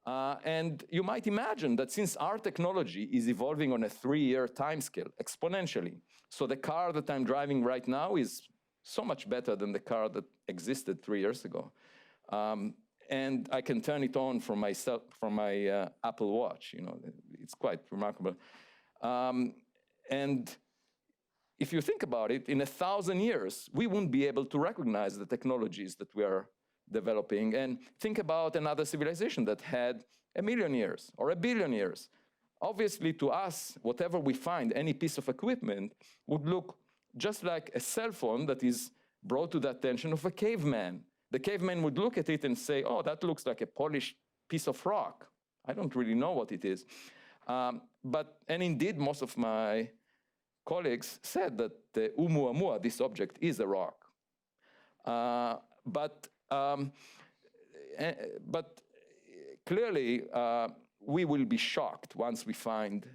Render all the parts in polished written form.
And you might imagine that since our technology is evolving on a 3-year timescale, exponentially, so the car that I'm driving right now is so much better than the car that existed 3 years ago. And I can turn it on from my Apple Watch. You know, it's quite remarkable. And if you think about it, in 1,000 years, we won't be able to recognize the technologies that we are developing. And think about another civilization that had 1 million years or 1 billion years. Obviously, to us, whatever we find, any piece of equipment, would look just like a cell phone that is brought to the attention of a caveman. The caveman would look at it and say, oh, that looks like a polished piece of rock. I don't really know what it is. And indeed, most of my colleagues said that the Oumuamua, this object, is a rock. But clearly, we will be shocked once we find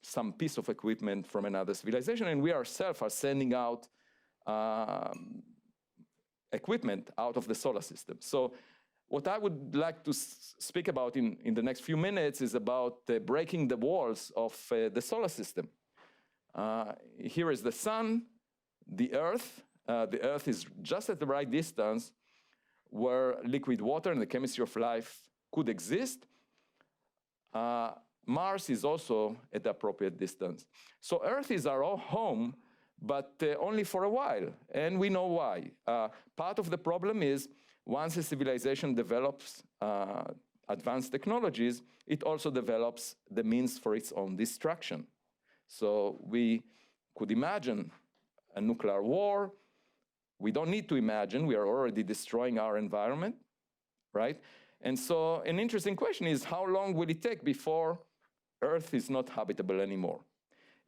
some piece of equipment from another civilization, and we ourselves are sending out equipment out of the solar system. So what I would like to speak about in the next few minutes is about breaking the walls of the solar system. Here is the sun, the Earth. The Earth is just at the right distance where liquid water and the chemistry of life could exist. Mars is also at the appropriate distance. So Earth is our home, but only for a while, and we know why. Part of the problem is once a civilization develops advanced technologies, it also develops the means for its own destruction. So we could imagine a nuclear war. We don't need to imagine, we are already destroying our environment, right? And so an interesting question is, how long will it take before Earth is not habitable anymore?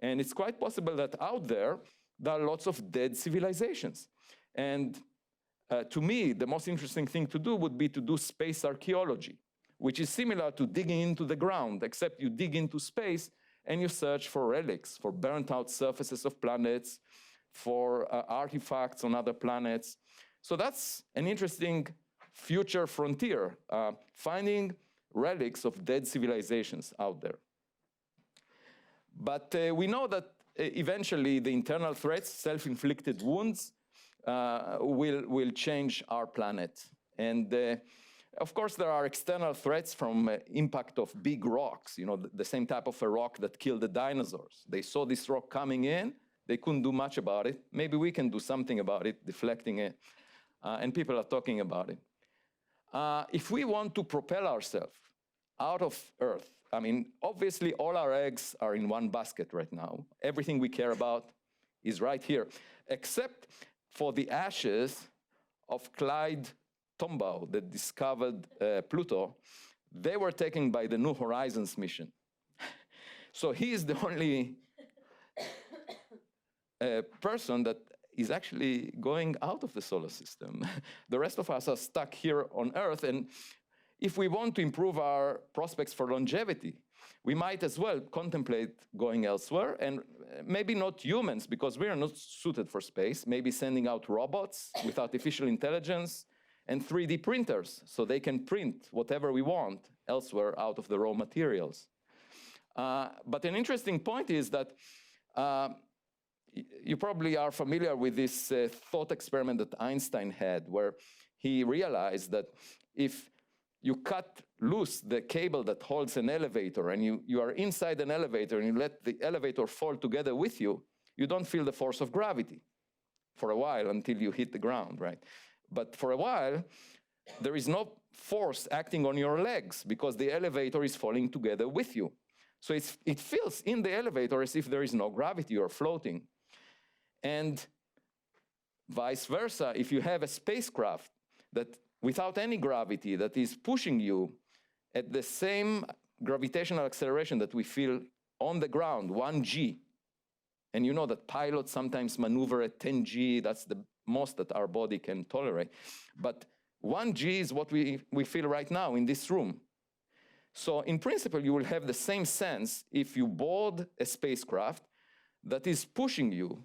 And it's quite possible that out there are lots of dead civilizations. And to me, the most interesting thing to do would be to do space archaeology, which is similar to digging into the ground, except you dig into space and you search for relics, for burnt out surfaces of planets, for artifacts on other planets. So that's an interesting future frontier, finding relics of dead civilizations out there. But we know that eventually the internal threats, self-inflicted wounds, will change our planet. And of course, there are external threats from impact of big rocks, you know, the same type of a rock that killed the dinosaurs. They saw this rock coming in, they couldn't do much about it. Maybe we can do something about it, deflecting it, and people are talking about it. If we want to propel ourselves out of Earth, I mean, obviously all our eggs are in one basket right now. Everything we care about is right here, except for the ashes of Clyde Tombaugh that discovered Pluto. They were taken by the New Horizons mission. So he is the only person that is actually going out of the solar system. The rest of us are stuck here on Earth, and if we want to improve our prospects for longevity, we might as well contemplate going elsewhere, and maybe not humans, because we are not suited for space, maybe sending out robots with artificial intelligence and 3D printers, so they can print whatever we want elsewhere out of the raw materials. But an interesting point is that you probably are familiar with this thought experiment that Einstein had, where he realized that if you cut loose the cable that holds an elevator and you are inside an elevator and you let the elevator fall together with you, you don't feel the force of gravity for a while until you hit the ground, right? But for a while, there is no force acting on your legs because the elevator is falling together with you. So it feels in the elevator as if there is no gravity, you're floating. And vice versa, if you have a spacecraft that without any gravity that is pushing you at the same gravitational acceleration that we feel on the ground, 1g, and you know that pilots sometimes maneuver at 10g, that's the most that our body can tolerate. But 1g is what we feel right now in this room. So in principle, you will have the same sense if you board a spacecraft that is pushing you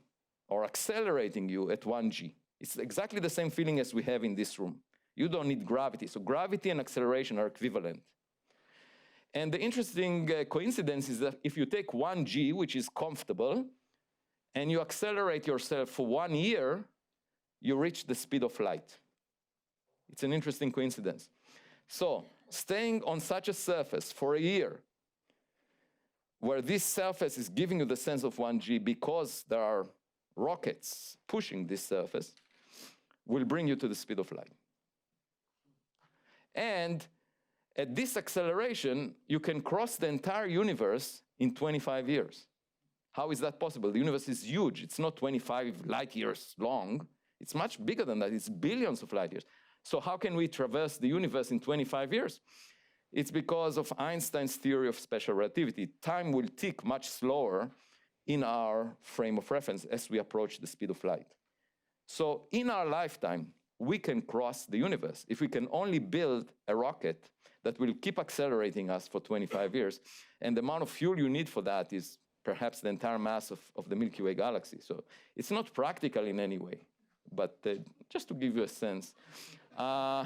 or accelerating you at 1g. It's exactly the same feeling as we have in this room. You don't need gravity. So gravity and acceleration are equivalent. And the interesting coincidence is that if you take 1g, which is comfortable, and you accelerate yourself for 1 year, you reach the speed of light. It's an interesting coincidence. So staying on such a surface for a year, where this surface is giving you the sense of 1g because there are rockets pushing this surface, will bring you to the speed of light. And at this acceleration, you can cross the entire universe in 25 years. How is that possible? The universe is huge. It's not 25 light years long. It's much bigger than that. It's billions of light years. So how can we traverse the universe in 25 years? It's because of Einstein's theory of special relativity. Time will tick much slower in our frame of reference as we approach the speed of light. So in our lifetime, we can cross the universe. If we can only build a rocket that will keep accelerating us for 25 years, and the amount of fuel you need for that is perhaps the entire mass of the Milky Way galaxy. So it's not practical in any way, but just to give you a sense. You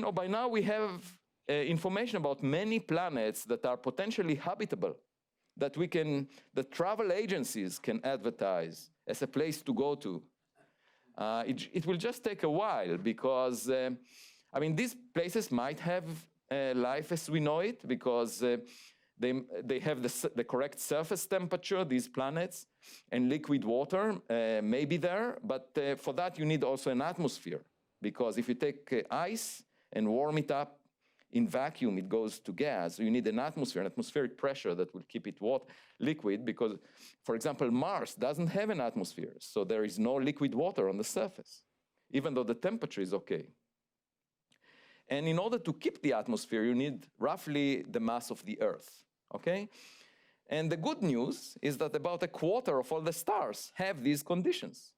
know, by now we have information about many planets that are potentially habitable, that travel agencies can advertise as a place to go to. It will just take a while because, I mean, these places might have life as we know it because they have the correct surface temperature, these planets, and liquid water may be there, but for that you need also an atmosphere, because if you take ice and warm it up in vacuum, it goes to gas. So you need an atmosphere, an atmospheric pressure that will keep it liquid, because, for example, Mars doesn't have an atmosphere, so there is no liquid water on the surface, even though the temperature is okay. And in order to keep the atmosphere, you need roughly the mass of the Earth, okay? And the good news is that about a quarter of all the stars have these conditions.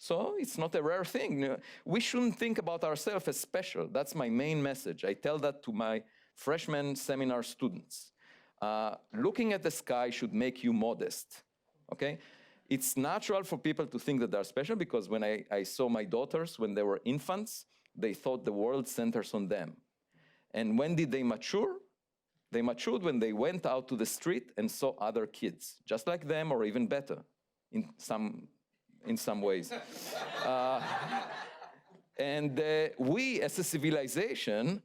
So it's not a rare thing. We shouldn't think about ourselves as special. That's my main message. I tell that to my freshman seminar students. Looking at the sky should make you modest, okay? It's natural for people to think that they're special, because when I saw my daughters when they were infants, they thought the world centers on them. And when did they mature? They matured when they went out to the street and saw other kids, just like them or even better in some ways. We as a civilization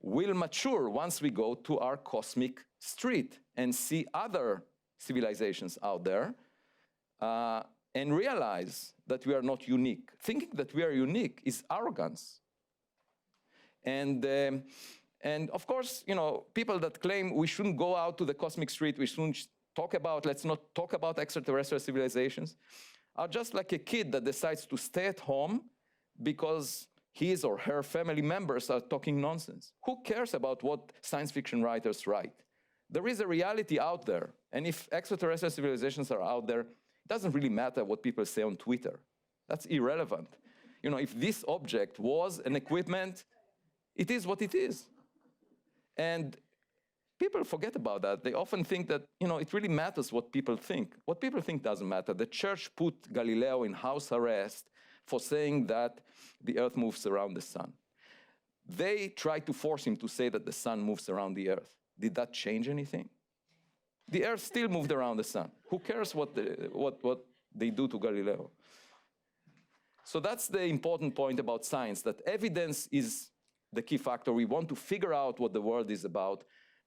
will mature once we go to our cosmic street and see other civilizations out there and realize that we are not unique. Thinking that we are unique is arrogance. And of course, you know, people that claim we shouldn't go out to the cosmic street, we shouldn't let's not talk about extraterrestrial civilizations, are just like a kid that decides to stay at home because his or her family members are talking nonsense. Who cares about what science fiction writers write? There is a reality out there, and if extraterrestrial civilizations are out there, it doesn't really matter what people say on Twitter. That's irrelevant. You know, if this object was an equipment, it is what it is. And people forget about that. They often think that, you know, it really matters what people think. What people think doesn't matter. The church put Galileo in house arrest for saying that the earth moves around the sun. They tried to force him to say that the sun moves around the earth. Did that change anything? The earth still moved around the sun. Who cares what they do to Galileo? So that's the important point about science, that evidence is the key factor. We want to figure out what the world is about,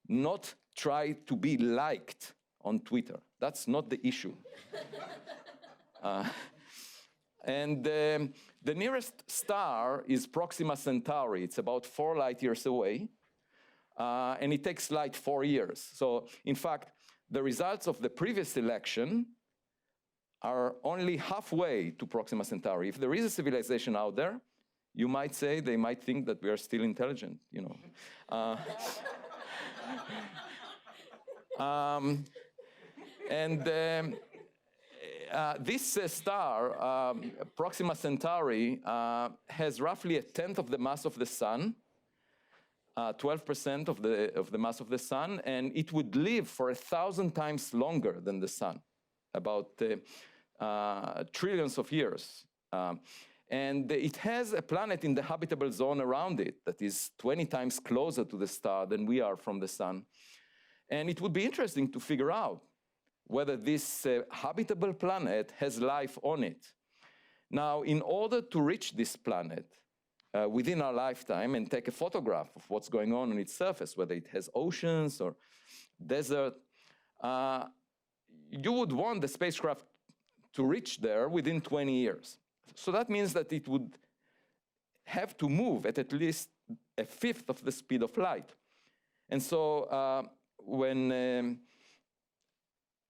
not try to be liked on Twitter. That's not the issue. The nearest star is Proxima Centauri. It's about 4 light years away, and it takes light 4 years. So, in fact, the results of the previous election are only halfway to Proxima Centauri. If there is a civilization out there, you might say, they might think that we are still intelligent, you know. This star, Proxima Centauri, has roughly 1/10 of the mass of the sun, 12% of the mass of the sun, and it would live for 1,000 times longer than the sun, about trillions of years. And it has a planet in the habitable zone around it that is 20 times closer to the star than we are from the sun. And it would be interesting to figure out whether this habitable planet has life on it. Now, in order to reach this planet within our lifetime and take a photograph of what's going on its surface, whether it has oceans or desert, you would want the spacecraft to reach there within 20 years. So that means that it would have to move at least a fifth of the speed of light. And so when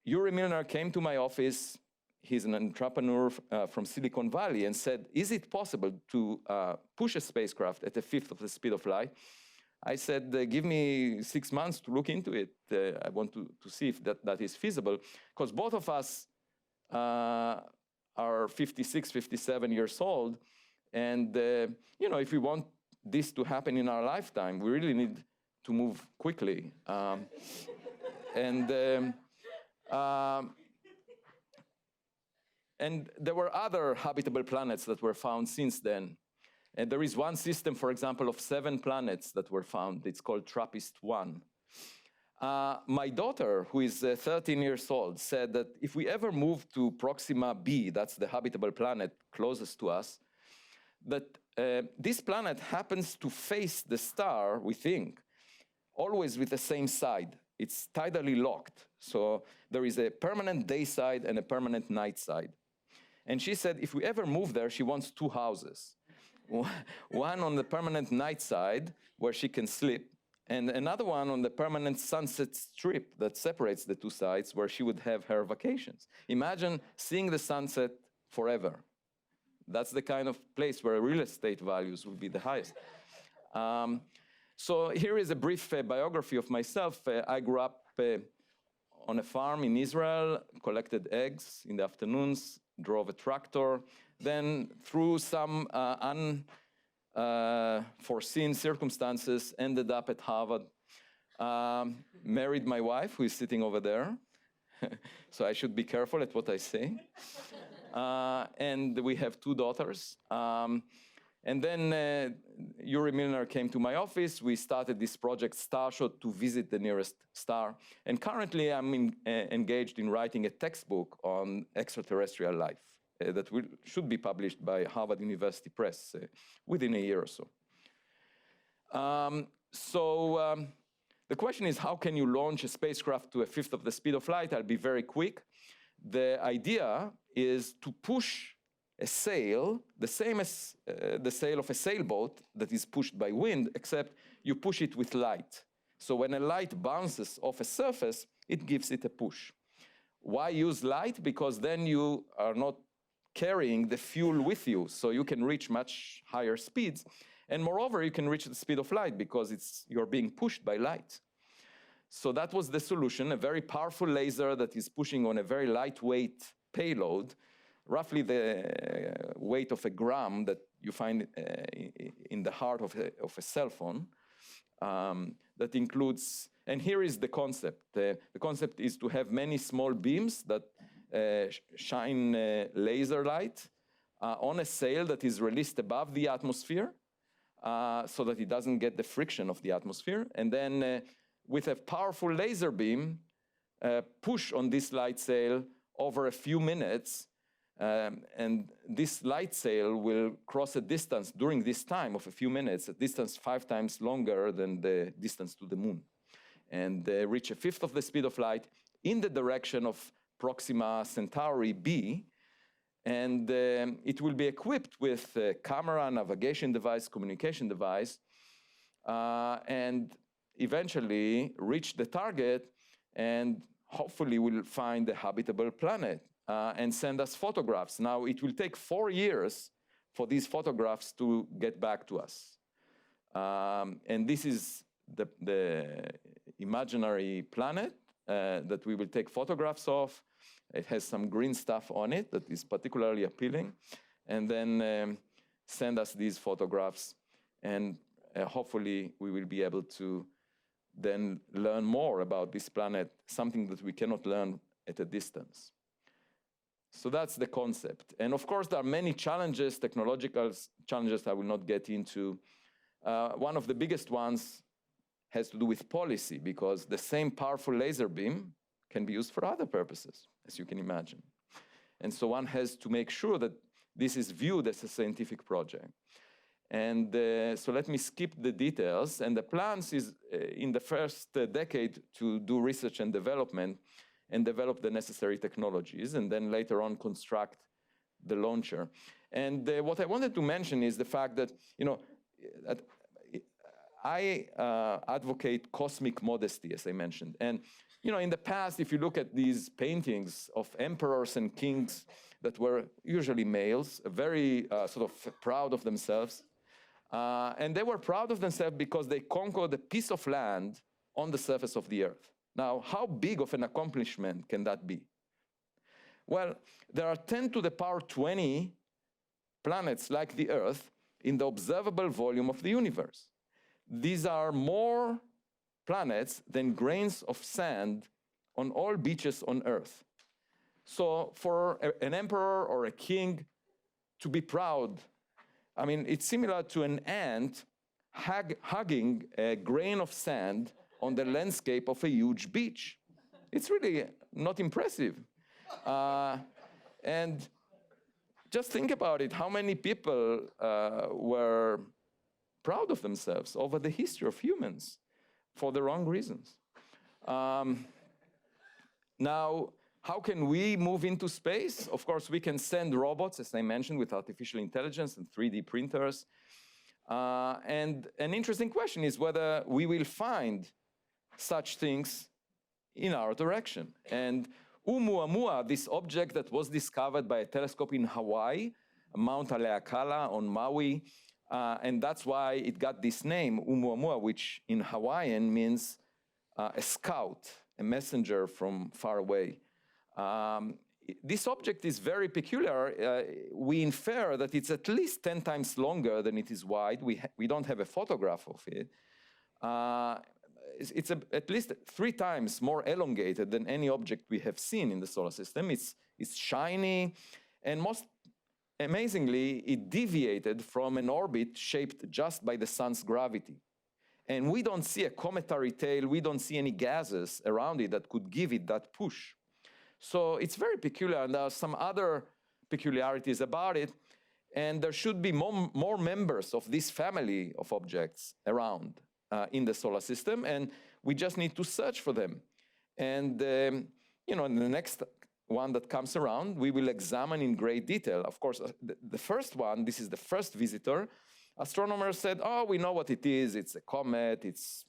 Yuri Milner came to my office, he's an entrepreneur from Silicon Valley, and said, is it possible to push a spacecraft at a fifth of the speed of light? I said, give me 6 months to look into it. I want to see if that is feasible, because both of us are 56, 57 years old, and you know, if we want this to happen in our lifetime, we really need to move quickly. And there were other habitable planets that were found since then. And there is one system, for example, of 7 planets that were found. It's called TRAPPIST-1. My daughter, who is 13 years old, said that if we ever move to Proxima b, that's the habitable planet closest to us, that this planet happens to face the star, we think, always with the same side. It's tidally locked. So there is a permanent day side and a permanent night side. And she said if we ever move there, she wants 2 houses. One on the permanent night side, where she can sleep, and another one on the permanent sunset strip that separates the 2 sides, where she would have her vacations. Imagine seeing the sunset forever. That's the kind of place where real estate values would be the highest. So here is a brief biography of myself. I grew up on a farm in Israel, collected eggs in the afternoons, drove a tractor, then through some unforeseen circumstances, ended up at Harvard, married my wife, who is sitting over there. So I should be careful at what I say. And we have 2 daughters. And then Yuri Milner came to my office. We started this project, Starshot, to visit the nearest star. And currently, I'm engaged in writing a textbook on extraterrestrial life that should be published by Harvard University Press within a year or so. The question is, how can you launch a spacecraft to a fifth of the speed of light? I'll be very quick. The idea is to push a sail, the same as the sail of a sailboat that is pushed by wind, except you push it with light. So when a light bounces off a surface, it gives it a push. Why use light? Because then you are not carrying the fuel with you, so you can reach much higher speeds. And moreover, you can reach the speed of light because you're being pushed by light. So that was the solution, a very powerful laser that is pushing on a very lightweight payload, roughly the weight of a gram that you find in the heart of a cell phone. That includes, and here is the concept. The concept is to have many small beams that shine laser light on a sail that is released above the atmosphere so that it doesn't get the friction of the atmosphere. And then with a powerful laser beam, push on this light sail over a few minutes. And this light sail will cross a distance during this time of a few minutes, a distance 5 times longer than the distance to the moon, and reach a fifth of the speed of light in the direction of Proxima Centauri b. And it will be equipped with a camera, navigation device, communication device, and eventually reach the target, and hopefully we'll find a habitable planet. And send us photographs. Now, it will take 4 years for these photographs to get back to us. And this is the imaginary planet that we will take photographs of. It has some green stuff on it that is particularly appealing. And then send us these photographs. And hopefully, we will be able to then learn more about this planet, something that we cannot learn at a distance. So that's the concept. And of course, there are many challenges, technological challenges I will not get into. One of the biggest ones has to do with policy, because the same powerful laser beam can be used for other purposes, as you can imagine. And so one has to make sure that this is viewed as a scientific project. And so let me skip the details. And the plans is in the first decade to do research and development and develop the necessary technologies, and then later on construct the launcher. And what I wanted to mention is the fact that, that I advocate cosmic modesty, as I mentioned. And, in the past, if you look at these paintings of emperors and kings that were usually males, very sort of proud of themselves, and they were proud of themselves because they conquered a piece of land on the surface of the Earth. Now, how big of an accomplishment can that be? Well, there are 10 to the power 20 planets like the Earth in the observable volume of the universe. These are more planets than grains of sand on all beaches on Earth. So for an emperor or a king to be proud, I mean, it's similar to an ant hugging a grain of sand on the landscape of a huge beach. It's really not impressive. And just think about it, how many people were proud of themselves over the history of humans for the wrong reasons. Now, how can we move into space? Of course, we can send robots, as I mentioned, with artificial intelligence and 3D printers. And an interesting question is whether we will find such things in our direction. And Oumuamua, this object that was discovered by a telescope in Hawaii, Mount Haleakala on Maui, and that's why it got this name, Oumuamua, which in Hawaiian means a scout, a messenger from far away. This object is very peculiar. We infer that it's at least 10 times longer than it is wide. We don't have a photograph of it. It's at least 3 times more elongated than any object we have seen in the solar system. It's shiny, and most amazingly, it deviated from an orbit shaped just by the sun's gravity. And we don't see a cometary tail, we don't see any gases around it that could give it that push. So it's very peculiar, and there are some other peculiarities about it, and there should be more members of this family of objects around in the solar system, and we just need to search for them. And in the next one that comes around, we will examine in great detail. Of course, the first one, this is the first visitor, astronomers said, oh, we know what it is. It's a comet, it's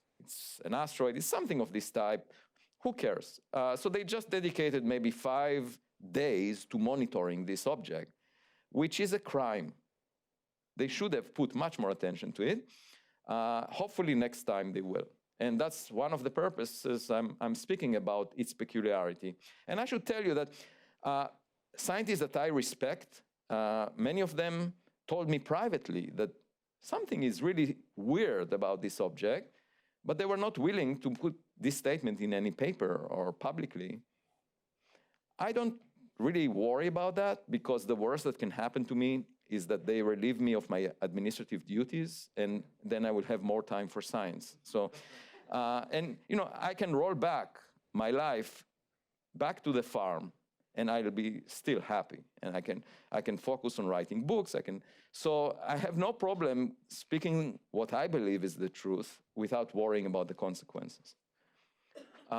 an asteroid, it's something of this type. Who cares? So they just dedicated maybe 5 days to monitoring this object, which is a crime. They should have put much more attention to it. Hopefully next time they will. And that's one of the purposes I'm speaking about, its peculiarity. And I should tell you that scientists that I respect, many of them told me privately that something is really weird about this object, but they were not willing to put this statement in any paper or publicly. I don't really worry about that, because the worst that can happen to me is that they relieve me of my administrative duties, and then I will have more time for science. So, I can roll back my life back to the farm, and I'll be still happy, and I can focus on writing books. So I have no problem speaking what I believe is the truth without worrying about the consequences. There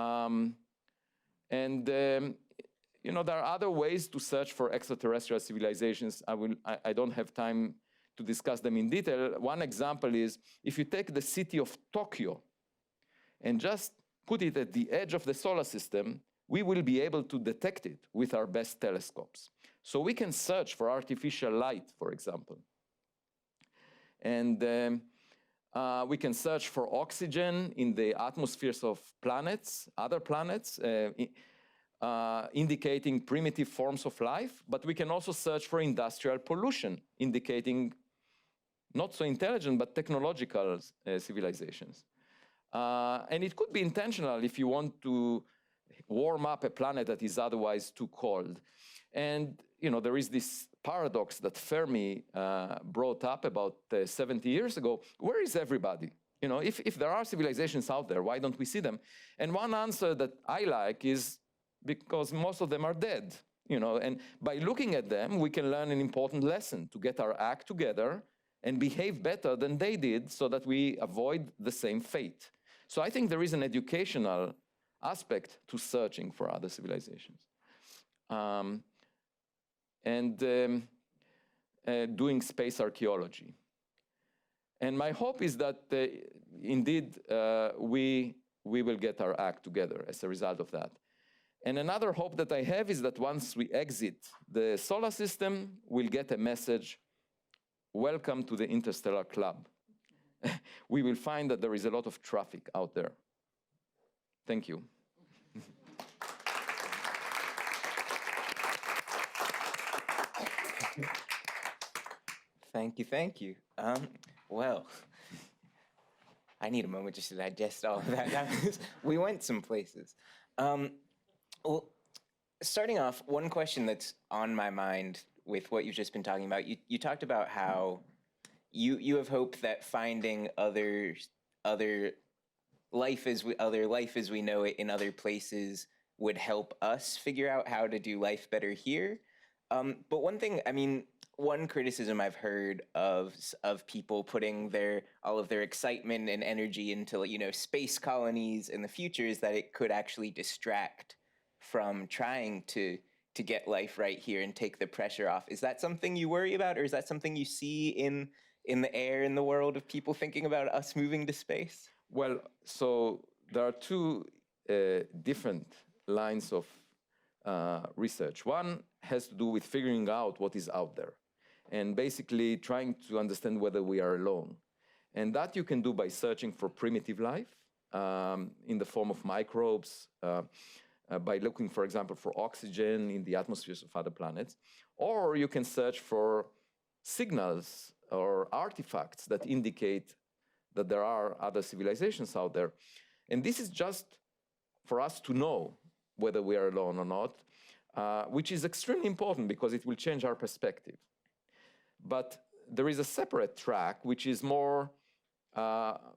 are other ways to search for extraterrestrial civilizations. I don't have time to discuss them in detail. One example is, if you take the city of Tokyo and just put it at the edge of the solar system, we will be able to detect it with our best telescopes. So we can search for artificial light, for example. And we can search for oxygen in the atmospheres of planets, other planets, indicating primitive forms of life, but we can also search for industrial pollution, indicating not so intelligent, but technological civilizations. And it could be intentional if you want to warm up a planet that is otherwise too cold. And there is this paradox that Fermi brought up about 70 years ago. Where is everybody? If there are civilizations out there, why don't we see them? And one answer that I like is because most of them are dead. And by looking at them, we can learn an important lesson to get our act together and behave better than they did so that we avoid the same fate. So I think there is an educational aspect to searching for other civilizations. Doing space archaeology. And my hope is that indeed we will get our act together as a result of that. And another hope that I have is that once we exit the solar system, we'll get a message, welcome to the Interstellar Club. We will find that there is a lot of traffic out there. Thank you. Thank you, thank you. Well, I need a moment just to digest all of that. We went some places. Well, starting off, one question that's on my mind with what you've just been talking about, you talked about how you have hope that finding other life as we know it in other places would help us figure out how to do life better here. But one thing, one criticism I've heard of people putting all of their excitement and energy into space colonies in the future is that it could actually distract from trying to get life right here and take the pressure off. Is that something you worry about, or is that something you see in the air in the world of people thinking about us moving to space? Well, so there are two different lines of research. One has to do with figuring out what is out there and basically trying to understand whether we are alone. And that you can do by searching for primitive life in the form of microbes, by looking, for example, for oxygen in the atmospheres of other planets. Or you can search for signals or artifacts that indicate that there are other civilizations out there. And this is just for us to know whether we are alone or not, which is extremely important because it will change our perspective. But there is a separate track which is more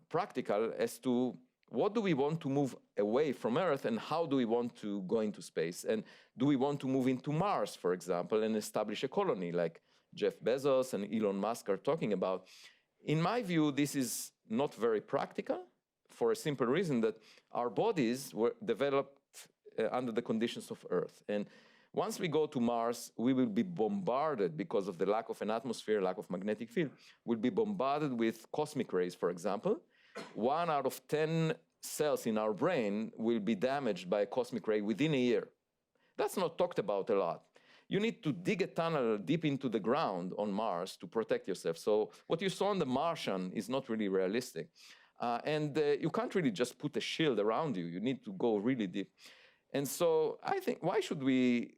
practical as to what do we want to move away from Earth and how do we want to go into space? And do we want to move into Mars, for example, and establish a colony like Jeff Bezos and Elon Musk are talking about? In my view, this is not very practical for a simple reason that our bodies were developed under the conditions of Earth. And once we go to Mars, we will be bombarded because of the lack of an atmosphere, lack of magnetic field. We'll be bombarded with cosmic rays, for example. 1 out of 10 cells in our brain will be damaged by a cosmic ray within a year. That's not talked about a lot. You need to dig a tunnel deep into the ground on Mars to protect yourself. So what you saw on The Martian is not really realistic. And you can't really just put a shield around you. You need to go really deep. And so I think, why should we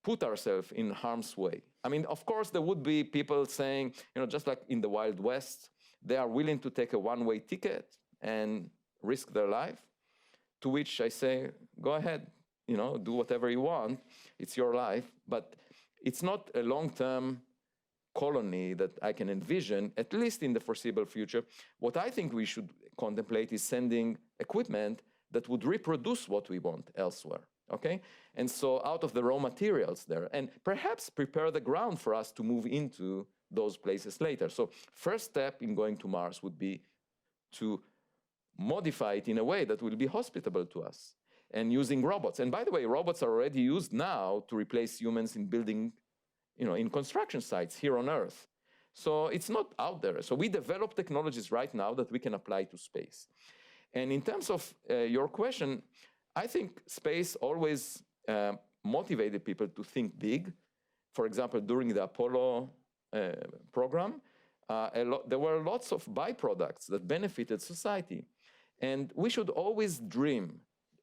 put ourselves in harm's way? Of course, there would be people saying, just like in the Wild West, they are willing to take a one-way ticket and risk their life, to which I say, go ahead, do whatever you want. It's your life. But it's not a long-term colony that I can envision, at least in the foreseeable future. What I think we should contemplate is sending equipment that would reproduce what we want elsewhere, okay? And so out of the raw materials there, and perhaps prepare the ground for us to move into those places later. So first step in going to Mars would be to modify it in a way that will be hospitable to us, and using robots. And by the way, robots are already used now to replace humans in building, in construction sites here on Earth. So it's not out there. So we develop technologies right now that we can apply to space. And in terms of your question, I think space always motivated people to think big. For example, during the Apollo program, there were lots of byproducts that benefited society. And we should always dream,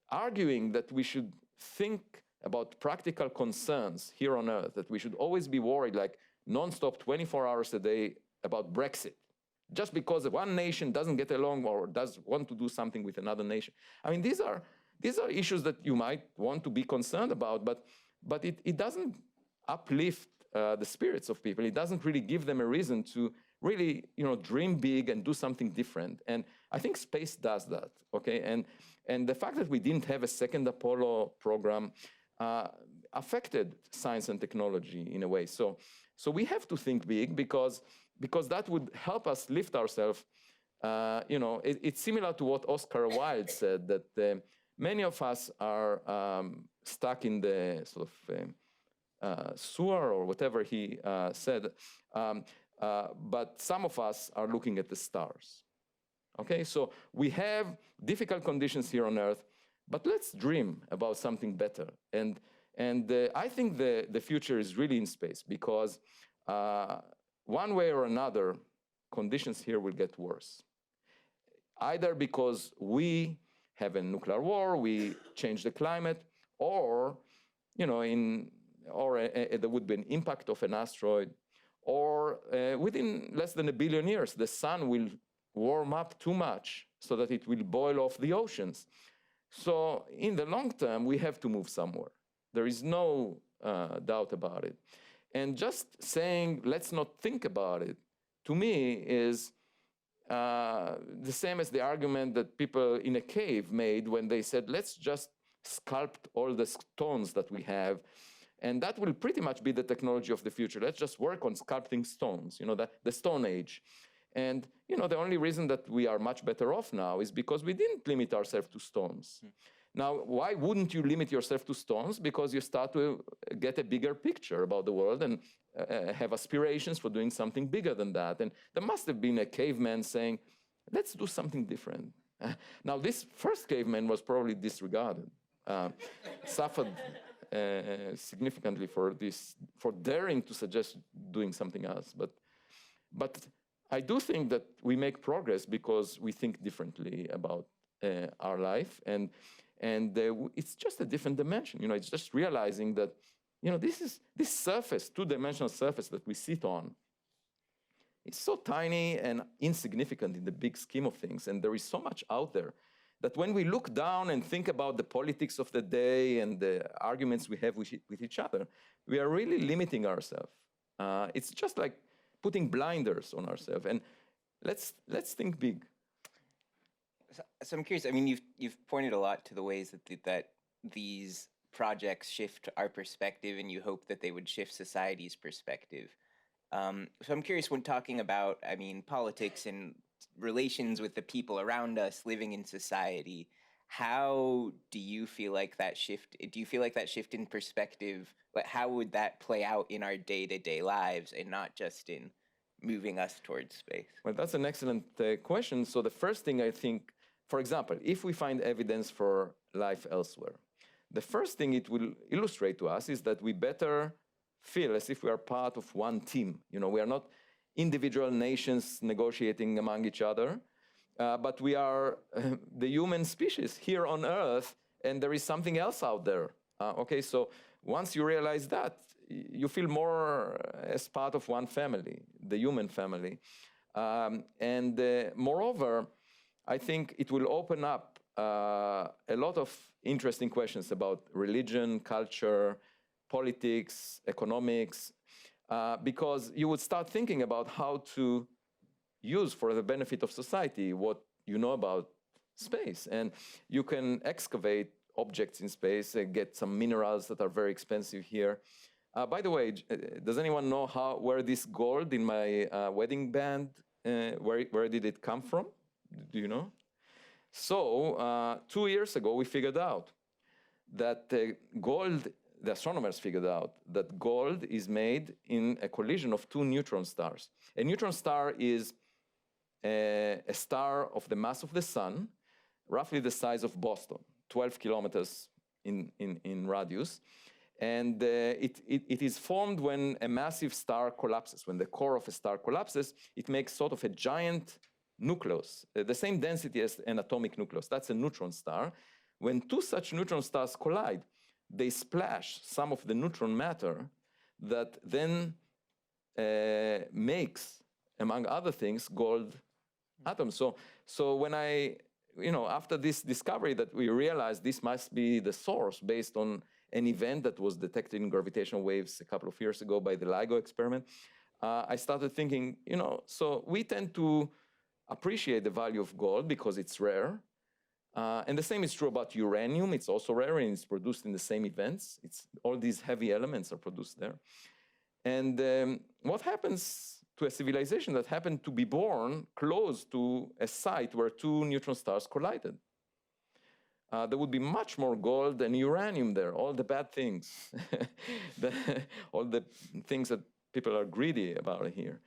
arguing that we should think about practical concerns here on Earth, that we should always be worried, like nonstop 24 hours a day about Brexit, just because one nation doesn't get along or does want to do something with another nation. These are issues that you might want to be concerned about, but it doesn't uplift the spirits of people. It doesn't really give them a reason to really, dream big and do something different. And I think space does that, okay? And the fact that we didn't have a second Apollo program affected science and technology in a way. So we have to think big because that would help us lift ourselves. It's similar to what Oscar Wilde said, that many of us are stuck in the sort of sewer or whatever he said, but some of us are looking at the stars. Okay, so we have difficult conditions here on Earth, but let's dream about something better. And I think the future is really in space, because one way or another, conditions here will get worse. Either because we have a nuclear war, we change the climate, or there would be an impact of an asteroid, or within less than 1 billion years, the sun will warm up too much so that it will boil off the oceans. So in the long term, we have to move somewhere. There is no doubt about it. And just saying, let's not think about it, to me is the same as the argument that people in a cave made when they said, let's just sculpt all the stones that we have, and that will pretty much be the technology of the future. Let's just work on sculpting stones, the Stone Age. And the only reason that we are much better off now is because we didn't limit ourselves to stones. Now, why wouldn't you limit yourself to stones? Because you start to get a bigger picture about the world and have aspirations for doing something bigger than that. And there must have been a caveman saying, let's do something different. Now, this first caveman was probably disregarded, suffered significantly for daring to suggest doing something else. But I do think that we make progress because we think differently about our life, and it's just a different dimension. It's just realizing that this surface, two-dimensional surface that we sit on, it's so tiny and insignificant in the big scheme of things, and there is so much out there that when we look down and think about the politics of the day and the arguments we have with each other, we are really limiting ourselves. It's just like putting blinders on ourselves, and let's think big. So I'm curious. I mean, you've pointed a lot to the ways that these projects shift our perspective, and you hope that they would shift society's perspective. So I'm curious, when talking about, politics and relations with the people around us living in society, how do you feel like that shift? Do you feel like that shift in perspective? How would that play out in our day-to-day lives, and not just in moving us towards space? Well, that's an excellent question. So the first thing I think, for example, if we find evidence for life elsewhere, the first thing it will illustrate to us is that we better feel as if we are part of one team. We are not individual nations negotiating among each other, but we are the human species here on Earth, and there is something else out there. Okay, so once you realize that, you feel more as part of one family, the human family. And moreover, I think it will open up a lot of interesting questions about religion, culture, politics, economics, because you would start thinking about how to use for the benefit of society what you know about space. And you can excavate objects in space, get some minerals that are very expensive here. By the way, does anyone know where this gold in my wedding band, where did it come from? Do you know? So 2 years ago, we figured out that gold, the astronomers figured out that gold is made in a collision of two neutron stars. A neutron star is a star of the mass of the sun, roughly the size of Boston, 12 kilometers in radius. And it is formed when a massive star collapses. When the core of a star collapses, it makes sort of a giant nucleus, the same density as an atomic nucleus. That's a neutron star. When two such neutron stars collide, they splash some of the neutron matter that then makes, among other things, gold atoms. So when after this discovery that we realized this must be the source based on an event that was detected in gravitational waves a couple of years ago by the LIGO experiment, I started thinking, so we tend to appreciate the value of gold because it's rare. And the same is true about uranium. It's also rare and it's produced in the same events. All these heavy elements are produced there. And what happens to a civilization that happened to be born close to a site where two neutron stars collided? There would be much more gold than uranium there, all the bad things, all the things that people are greedy about here.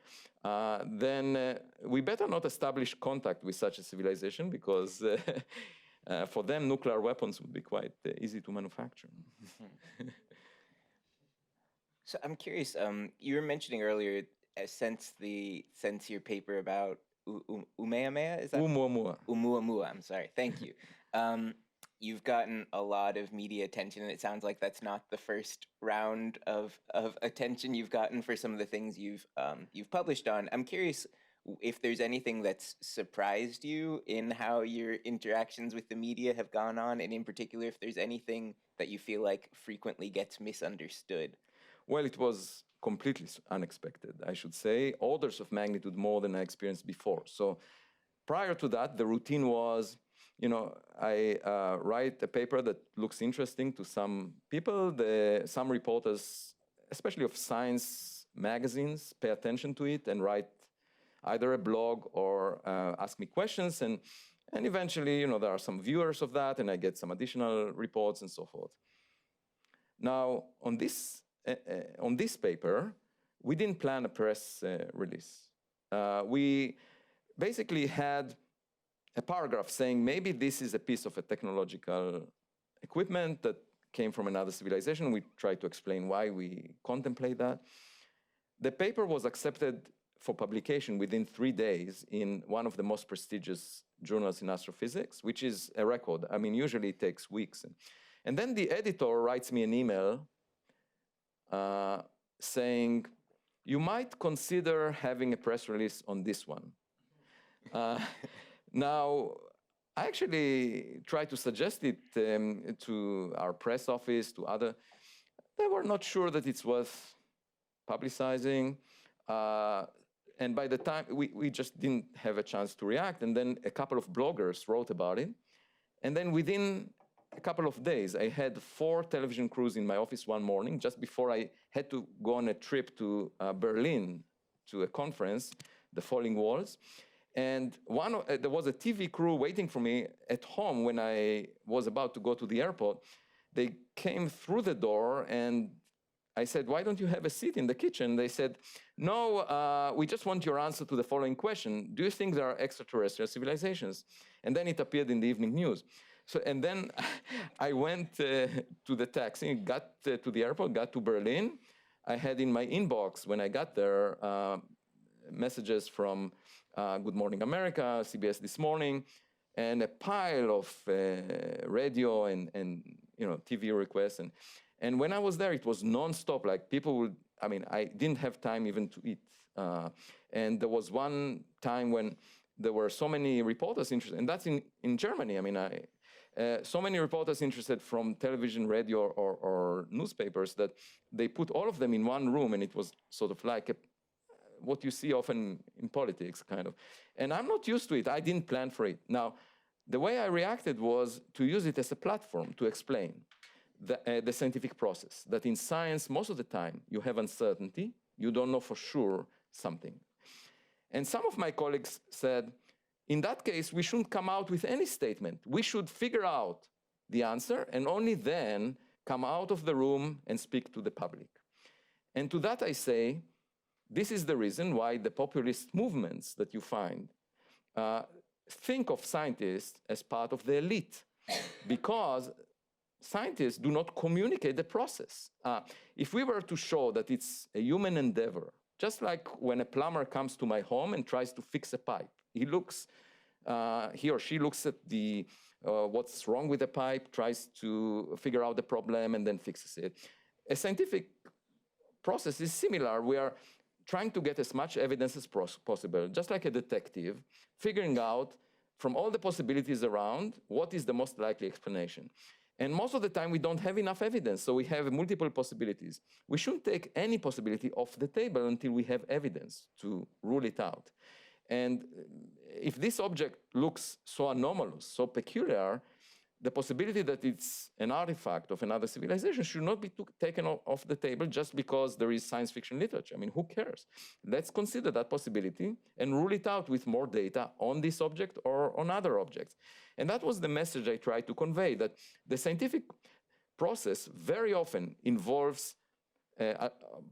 Then we better not establish contact with such a civilization because for them, nuclear weapons would be quite easy to manufacture. So I'm curious, you were mentioning earlier, since your paper about Umeamea, is that? Oumuamua. Oumuamua, I'm sorry, thank you. You've gotten a lot of media attention, and it sounds like that's not the first round of attention you've gotten for some of the things you've published on. I'm curious if there's anything that's surprised you in how your interactions with the media have gone on, and in particular, if there's anything that you feel like frequently gets misunderstood. Well, it was completely unexpected, I should say, orders of magnitude more than I experienced before. So prior to that, the routine was, I write a paper that looks interesting to some people. Some reporters, especially of science magazines, pay attention to it and write either a blog or ask me questions. And eventually, there are some viewers of that, and I get some additional reports and so forth. Now, on this paper, we didn't plan a press release. We basically had a paragraph saying maybe this is a piece of a technological equipment that came from another civilization. We tried to explain why we contemplate that. The paper was accepted for publication within 3 days in one of the most prestigious journals in astrophysics, which is a record. I mean, usually it takes weeks. And then the editor writes me an email saying, you might consider having a press release on this one. Now, I actually tried to suggest it to our press office, to other. They were not sure that it's worth publicizing. And by the time, we just didn't have a chance to react. And then a couple of bloggers wrote about it. And then within a couple of days, I had 4 television crews in my office one morning, just before I had to go on a trip to Berlin to a conference, The Falling Walls. And there was a TV crew waiting for me at home when I was about to go to the airport. They came through the door, and I said, why don't you have a seat in the kitchen? They said, no, we just want your answer to the following question. Do you think there are extraterrestrial civilizations? And then it appeared in the evening news. So, and then I went to the taxi, got to the airport, got to Berlin. I had in my inbox, when I got there, messages from Good Morning America, CBS This Morning, and a pile of radio and TV requests. And when I was there, it was nonstop. Like people would, I didn't have time even to eat. And there was one time when there were so many reporters interested, and that's in Germany. So many reporters interested from television, radio, or newspapers that they put all of them in one room, and it was sort of like what you see often in politics, kind of. And I'm not used to it. I didn't plan for it. Now, the way I reacted was to use it as a platform to explain the scientific process, that in science, most of the time, you have uncertainty. You don't know for sure something. And some of my colleagues said, in that case, we shouldn't come out with any statement. We should figure out the answer and only then come out of the room and speak to the public. And to that I say, this is the reason why the populist movements that you find think of scientists as part of the elite, because scientists do not communicate the process. If we were to show that it's a human endeavor, just like when a plumber comes to my home and tries to fix a pipe, he or she looks at what's wrong with the pipe, tries to figure out the problem, and then fixes it. A scientific process is similar. We are trying to get as much evidence as possible, just like a detective, figuring out from all the possibilities around what is the most likely explanation. And most of the time, we don't have enough evidence, so we have multiple possibilities. We shouldn't take any possibility off the table until we have evidence to rule it out. And if this object looks so anomalous, so peculiar, the possibility that it's an artifact of another civilization should not be taken off the table just because there is science fiction literature. I mean, who cares? Let's consider that possibility and rule it out with more data on this object or on other objects. And that was the message I tried to convey, that the scientific process very often involves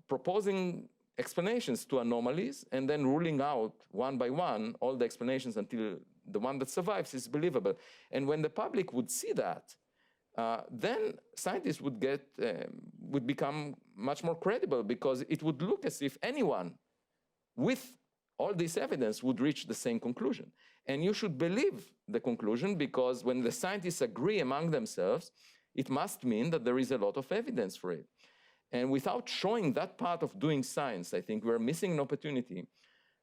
proposing explanations to anomalies and then ruling out one by one all the explanations until the one that survives is believable. And when the public would see that, then scientists would become much more credible, because it would look as if anyone with all this evidence would reach the same conclusion. And you should believe the conclusion, because when the scientists agree among themselves, it must mean that there is a lot of evidence for it. And without showing that part of doing science, I think we're missing an opportunity,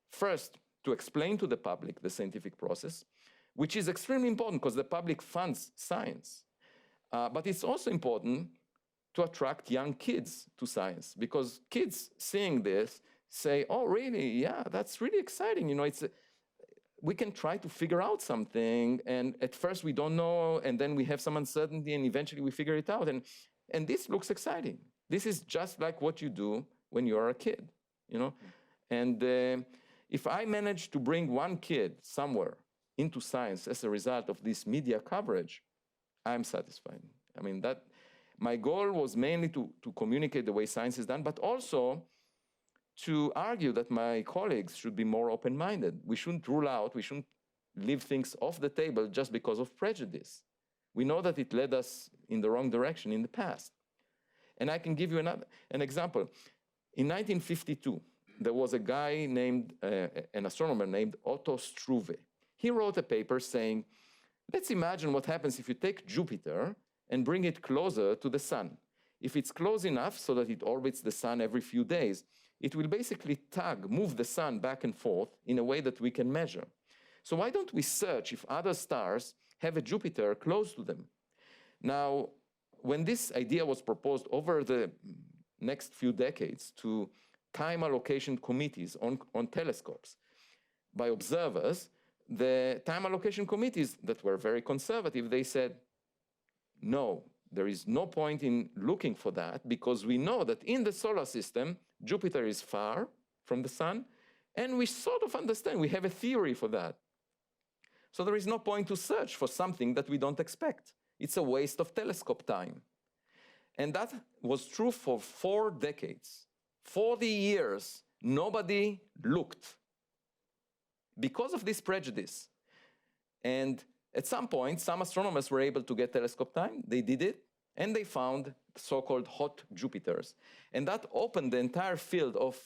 first, to explain to the public the scientific process, which is extremely important because the public funds science. But it's also important to attract young kids to science, because kids seeing this say, oh, really? Yeah, that's really exciting. You know, we can try to figure out something, and at first we don't know, and then we have some uncertainty, and eventually we figure it out. And this looks exciting. This is just like what you do when you're a kid, you know? And if I manage to bring one kid somewhere into science as a result of this media coverage, I'm satisfied. I mean, my goal was mainly to communicate the way science is done, but also to argue that my colleagues should be more open-minded. We shouldn't rule out, we shouldn't leave things off the table just because of prejudice. We know that it led us in the wrong direction in the past. And I can give you an example. In 1952, there was a guy named, an astronomer named Otto Struve. He wrote a paper saying, let's imagine what happens if you take Jupiter and bring it closer to the sun. If it's close enough so that it orbits the sun every few days, it will basically move the sun back and forth in a way that we can measure. So why don't we search if other stars have a Jupiter close to them? Now, when this idea was proposed over the next few decades to time allocation committees on telescopes by observers, the time allocation committees that were very conservative, they said, no, there is no point in looking for that, because we know that in the solar system, Jupiter is far from the sun, and we sort of understand, we have a theory for that. So there is no point to search for something that we don't expect. It's a waste of telescope time. And that was true for 4 decades. 40 years, nobody looked because of this prejudice. And at some point, some astronomers were able to get telescope time. They did it, and they found so-called hot Jupiters. And that opened the entire field of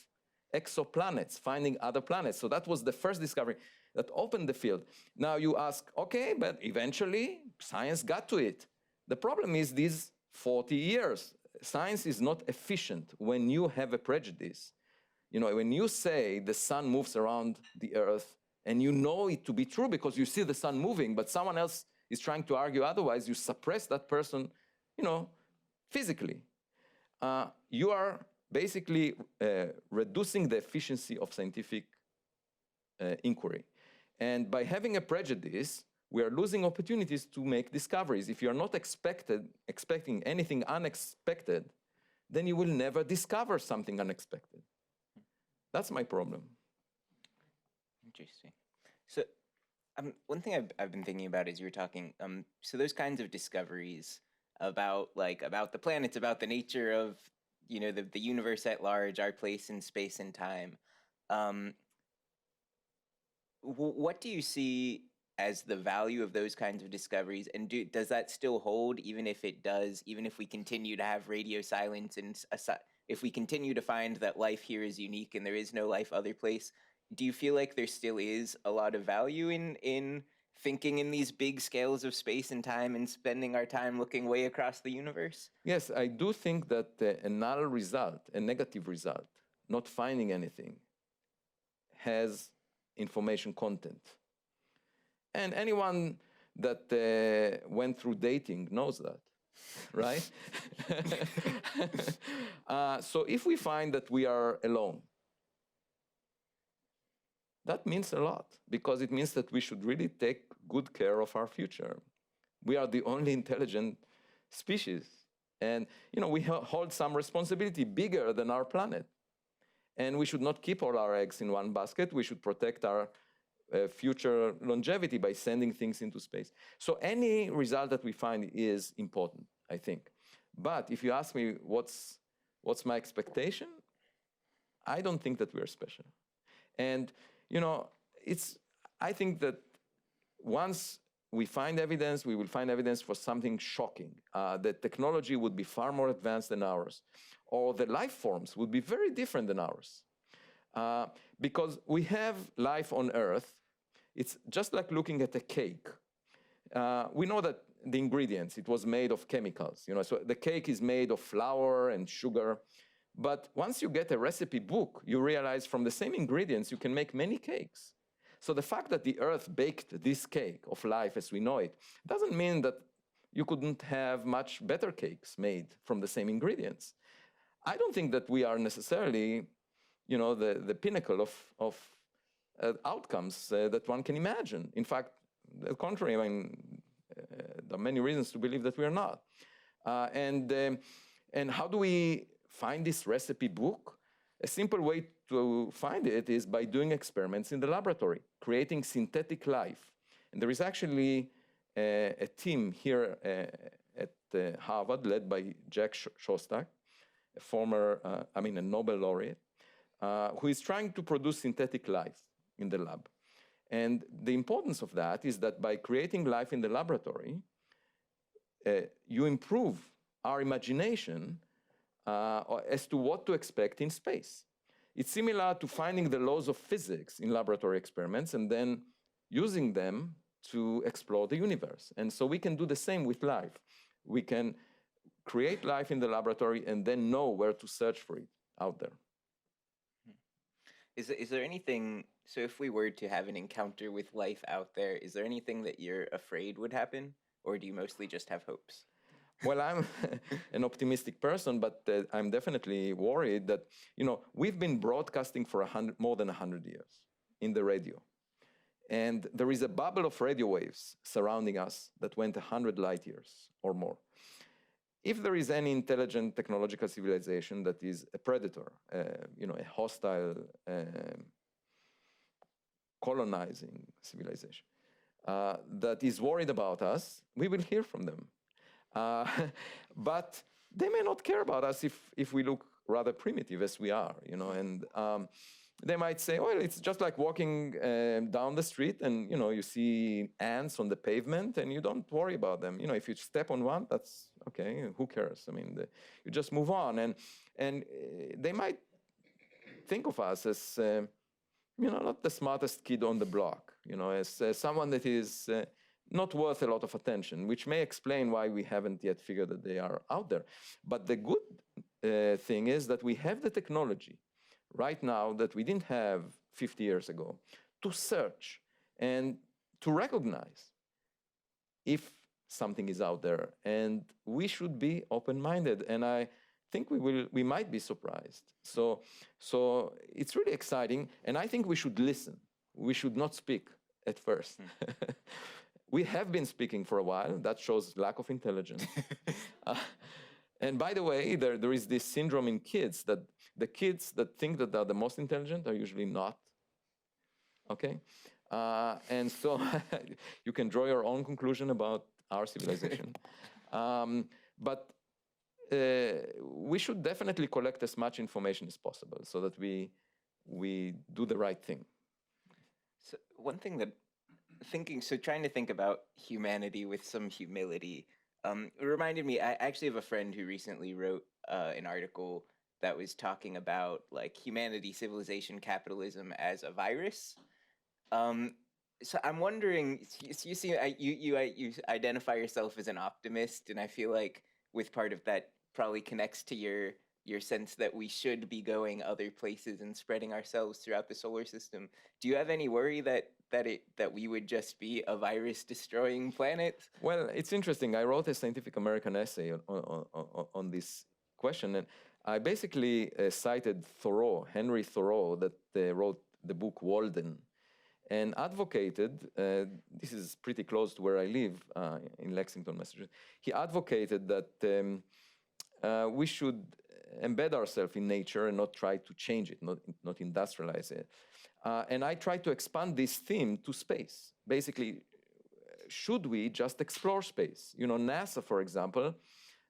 exoplanets, finding other planets. So that was the first discovery that opened the field. Now you ask, okay, but eventually science got to it. The problem is these 40 years. Science is not efficient when you have a prejudice. You know, when you say the sun moves around the earth, and you know it to be true because you see the sun moving, but someone else is trying to argue otherwise, you suppress that person, you know, physically. You are basically reducing the efficiency of scientific inquiry. And by having a prejudice, we are losing opportunities to make discoveries. If you're not expecting anything unexpected, then you will never discover something unexpected. That's my problem. Interesting. So one thing I've been thinking about as you were talking, so those kinds of discoveries about the planets, about the nature of, you know, the universe at large, our place in space and time. What do you see as the value of those kinds of discoveries, and does that still hold, even if we continue to have radio silence, and if we continue to find that life here is unique and there is no life other place? Do you feel like there still is a lot of value in thinking in these big scales of space and time and spending our time looking way across the universe? Yes, I do think that a null result, a negative result, not finding anything, has information content. And anyone that went through dating knows that. right? So if we find that we are alone, that means a lot, because it means that we should really take good care of our future. We are the only intelligent species. And we hold some responsibility bigger than our planet. And we should not keep all our eggs in one basket. We should protect our future longevity by sending things into space. So any result that we find is important, I think. But if you ask me what's my expectation, I don't think that we're special. And I think that once we find evidence, we will find evidence for something shocking. That technology would be far more advanced than ours, or the life forms would be very different than ours. Because we have life on Earth. It's just like looking at a cake. We know that the ingredients, it was made of chemicals. So the cake is made of flour and sugar. But once you get a recipe book, you realize from the same ingredients, you can make many cakes. So the fact that the Earth baked this cake of life as we know it doesn't mean that you couldn't have much better cakes made from the same ingredients. I don't think that we are necessarily, the pinnacle of outcomes that one can imagine. In fact, the contrary, there are many reasons to believe that we are not. And how do we find this recipe book? A simple way to find it is by doing experiments in the laboratory, creating synthetic life. And there is actually a team here at Harvard led by Jack Szostak, a former, a Nobel laureate, who is trying to produce synthetic life in the lab. And the importance of that is that by creating life in the laboratory, you improve our imagination as to what to expect in space. It's similar to finding the laws of physics in laboratory experiments and then using them to explore the universe. And so we can do the same with life. We can create life in the laboratory and then know where to search for it out there. Is there anything, so if we were to have an encounter with life out there, is there anything that you're afraid would happen? Or do you mostly just have hopes? Well, I'm an optimistic person, but I'm definitely worried that, we've been broadcasting for more than 100 years in the radio. And there is a bubble of radio waves surrounding us that went 100 light years or more. If there is any intelligent technological civilization that is a predator, a hostile, colonizing civilization, that is worried about us, we will hear from them. But they may not care about us if we look rather primitive as we are, and they might say, well, it's just like walking down the street and, you see ants on the pavement and you don't worry about them. If you step on one, that's okay, who cares? You just move on. And they might think of us as, not the smartest kid on the block, as someone that is not worth a lot of attention, which may explain why we haven't yet figured that they are out there. But the good thing is that we have the technology right now that we didn't have 50 years ago to search and to recognize if something is out there. And we should be open-minded. And I think we might be surprised. So it's really exciting. And I think we should listen. We should not speak at first. We have been speaking for a while. That shows lack of intelligence. And by the way, there is this syndrome in kids that the kids that think that they're the most intelligent are usually not. Okay? And so you can draw your own conclusion about our civilization. But we should definitely collect as much information as possible so that we do the right thing. So one thing that trying to think about humanity with some humility, it reminded me, I actually have a friend who recently wrote an article that was talking about like humanity, civilization, capitalism as a virus. So I'm wondering, you identify yourself as an optimist, and I feel like with part of that probably connects to your sense that we should be going other places and spreading ourselves throughout the solar system. Do you have any worry that that we would just be a virus destroying planet? Well, it's interesting. I wrote a Scientific American essay on this question, and I basically cited Thoreau, Henry Thoreau, that wrote the book Walden, and advocated, this is pretty close to where I live, in Lexington, Massachusetts. He advocated that we should embed ourselves in nature and not try to change it, not industrialize it. And I try to expand this theme to space. Basically, should we just explore space? You know, NASA, for example,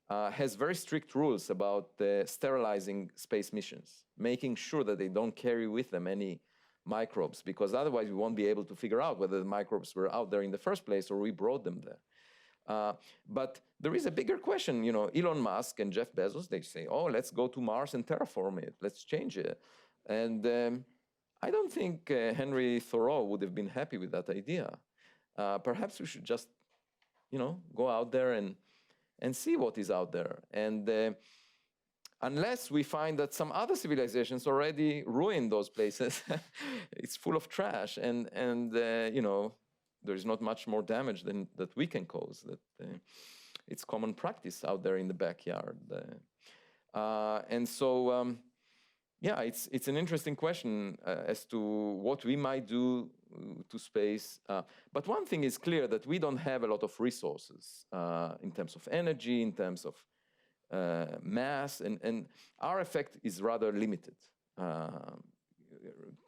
has very strict rules about sterilizing space missions, making sure that they don't carry with them any microbes, because otherwise we won't be able to figure out whether the microbes were out there in the first place or we brought them there. But there is a bigger question. You know, Elon Musk and Jeff Bezos, they say, oh, let's go to Mars and terraform it. Let's change it. And I don't think Henry Thoreau would have been happy with that idea. Perhaps we should just, you know, go out there and see what is out there. And unless we find that some other civilizations already ruined those places, it's full of trash, and you know, there is not much more damage than that we can cause. That it's common practice out there in the backyard, and so yeah, it's an interesting question as to what we might do to space. But one thing is clear, that we don't have a lot of resources in terms of energy, in terms of mass, and our effect is rather limited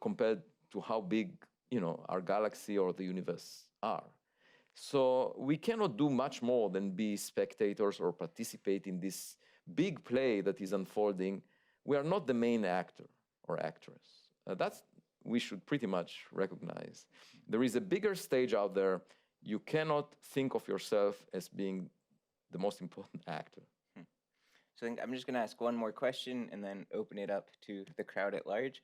compared to how big, you know, our galaxy or the universe are. So we cannot do much more than be spectators or participate in this big play that is unfolding. We are not the main actor or actress. That's we should pretty much recognize. There is a bigger stage out there. You cannot think of yourself as being the most important actor. So I think I'm just going to ask one more question and then open it up to the crowd at large.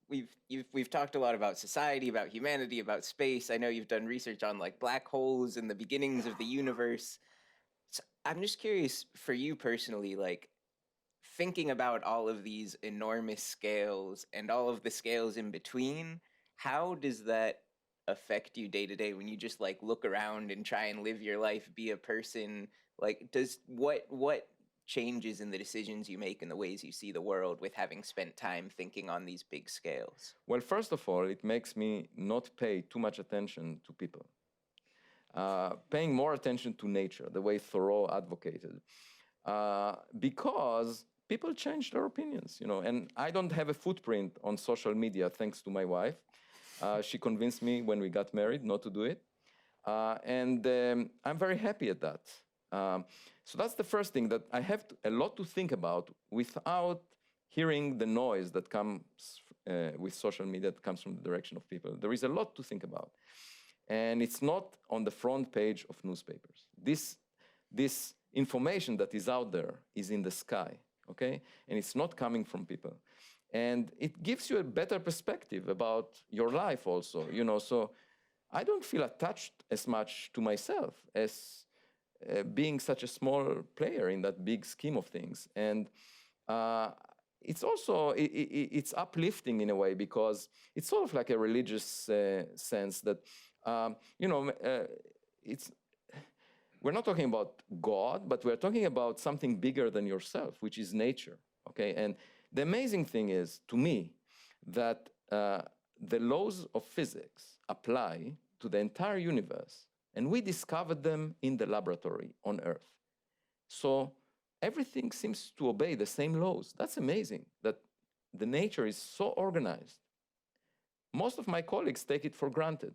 We've talked a lot about society, about humanity, about space. I know you've done research on like black holes and the beginnings of the universe. So I'm just curious for you personally, like thinking about all of these enormous scales and all of the scales in between, how does that affect you day to day when you just like look around and try and live your life, be a person? Like, does what changes in the decisions you make and the ways you see the world with having spent time thinking on these big scales? Well, first of all, it makes me not pay too much attention to people. Paying more attention to nature, the way Thoreau advocated, because people change their opinions, you know, and I don't have a footprint on social media thanks to my wife. She convinced me when we got married not to do it, and I'm very happy at that. So that's the first thing, that I have a lot to think about without hearing the noise that comes with social media, that comes from the direction of people. There is a lot to think about. And it's not on the front page of newspapers. This information that is out there is in the sky, okay? And it's not coming from people. And it gives you a better perspective about your life also, you know. So I don't feel attached as much to myself as being such a small player in that big scheme of things. And it's also, it's uplifting in a way, because it's sort of like a religious sense that, you know, we're not talking about God, but we're talking about something bigger than yourself, which is nature, okay? And the amazing thing is, to me, that the laws of physics apply to the entire universe, and we discovered them in the laboratory on Earth. So everything seems to obey the same laws. That's amazing, that the nature is so organized. Most of my colleagues take it for granted.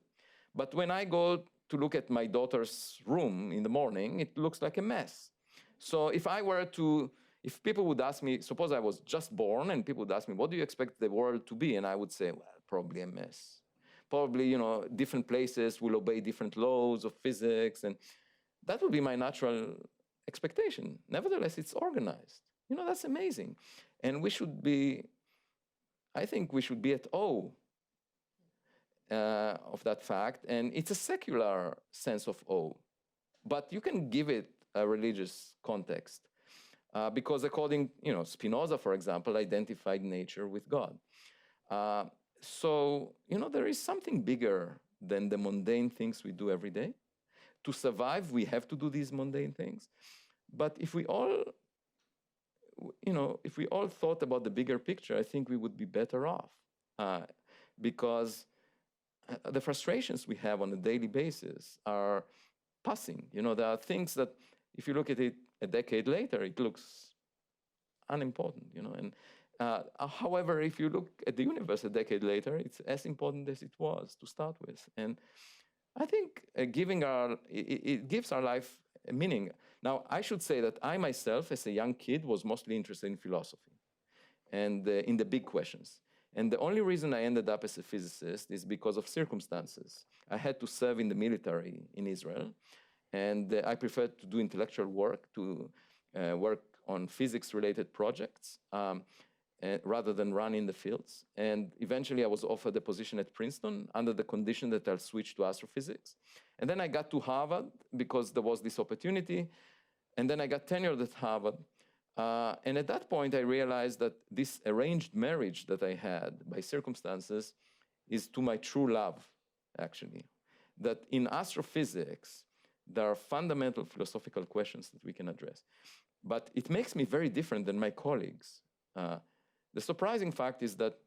But when I go to look at my daughter's room in the morning, it looks like a mess. So if people would ask me, suppose I was just born and people would ask me, what do you expect the world to be? And I would say, well, probably a mess. Probably, you know, different places will obey different laws of physics, and that would be my natural expectation. Nevertheless, it's organized. You know, that's amazing. And we should be, I think we should be at awe of that fact, and it's a secular sense of awe. But you can give it a religious context, because according, you know, Spinoza, for example, identified nature with God. So, there is something bigger than the mundane things we do every day. To survive, we have to do these mundane things. But if we all thought about the bigger picture, I think we would be better off, because the frustrations we have on a daily basis are passing. There are things that, if you look at it a decade later, it looks unimportant. And however, if you look at the universe a decade later, it's as important as it was to start with. And I think it gives our life a meaning. Now, I should say that I myself, as a young kid, was mostly interested in philosophy and in the big questions. And the only reason I ended up as a physicist is because of circumstances. I had to serve in the military in Israel, and I preferred to do intellectual work, to work on physics-related projects, rather than run in the fields. And eventually I was offered a position at Princeton under the condition that I'll switch to astrophysics. And then I got to Harvard because there was this opportunity. And then I got tenured at Harvard. And at that point, I realized that this arranged marriage that I had by circumstances is to my true love, actually. That in astrophysics, there are fundamental philosophical questions that we can address. But it makes me very different than my colleagues. The surprising fact is that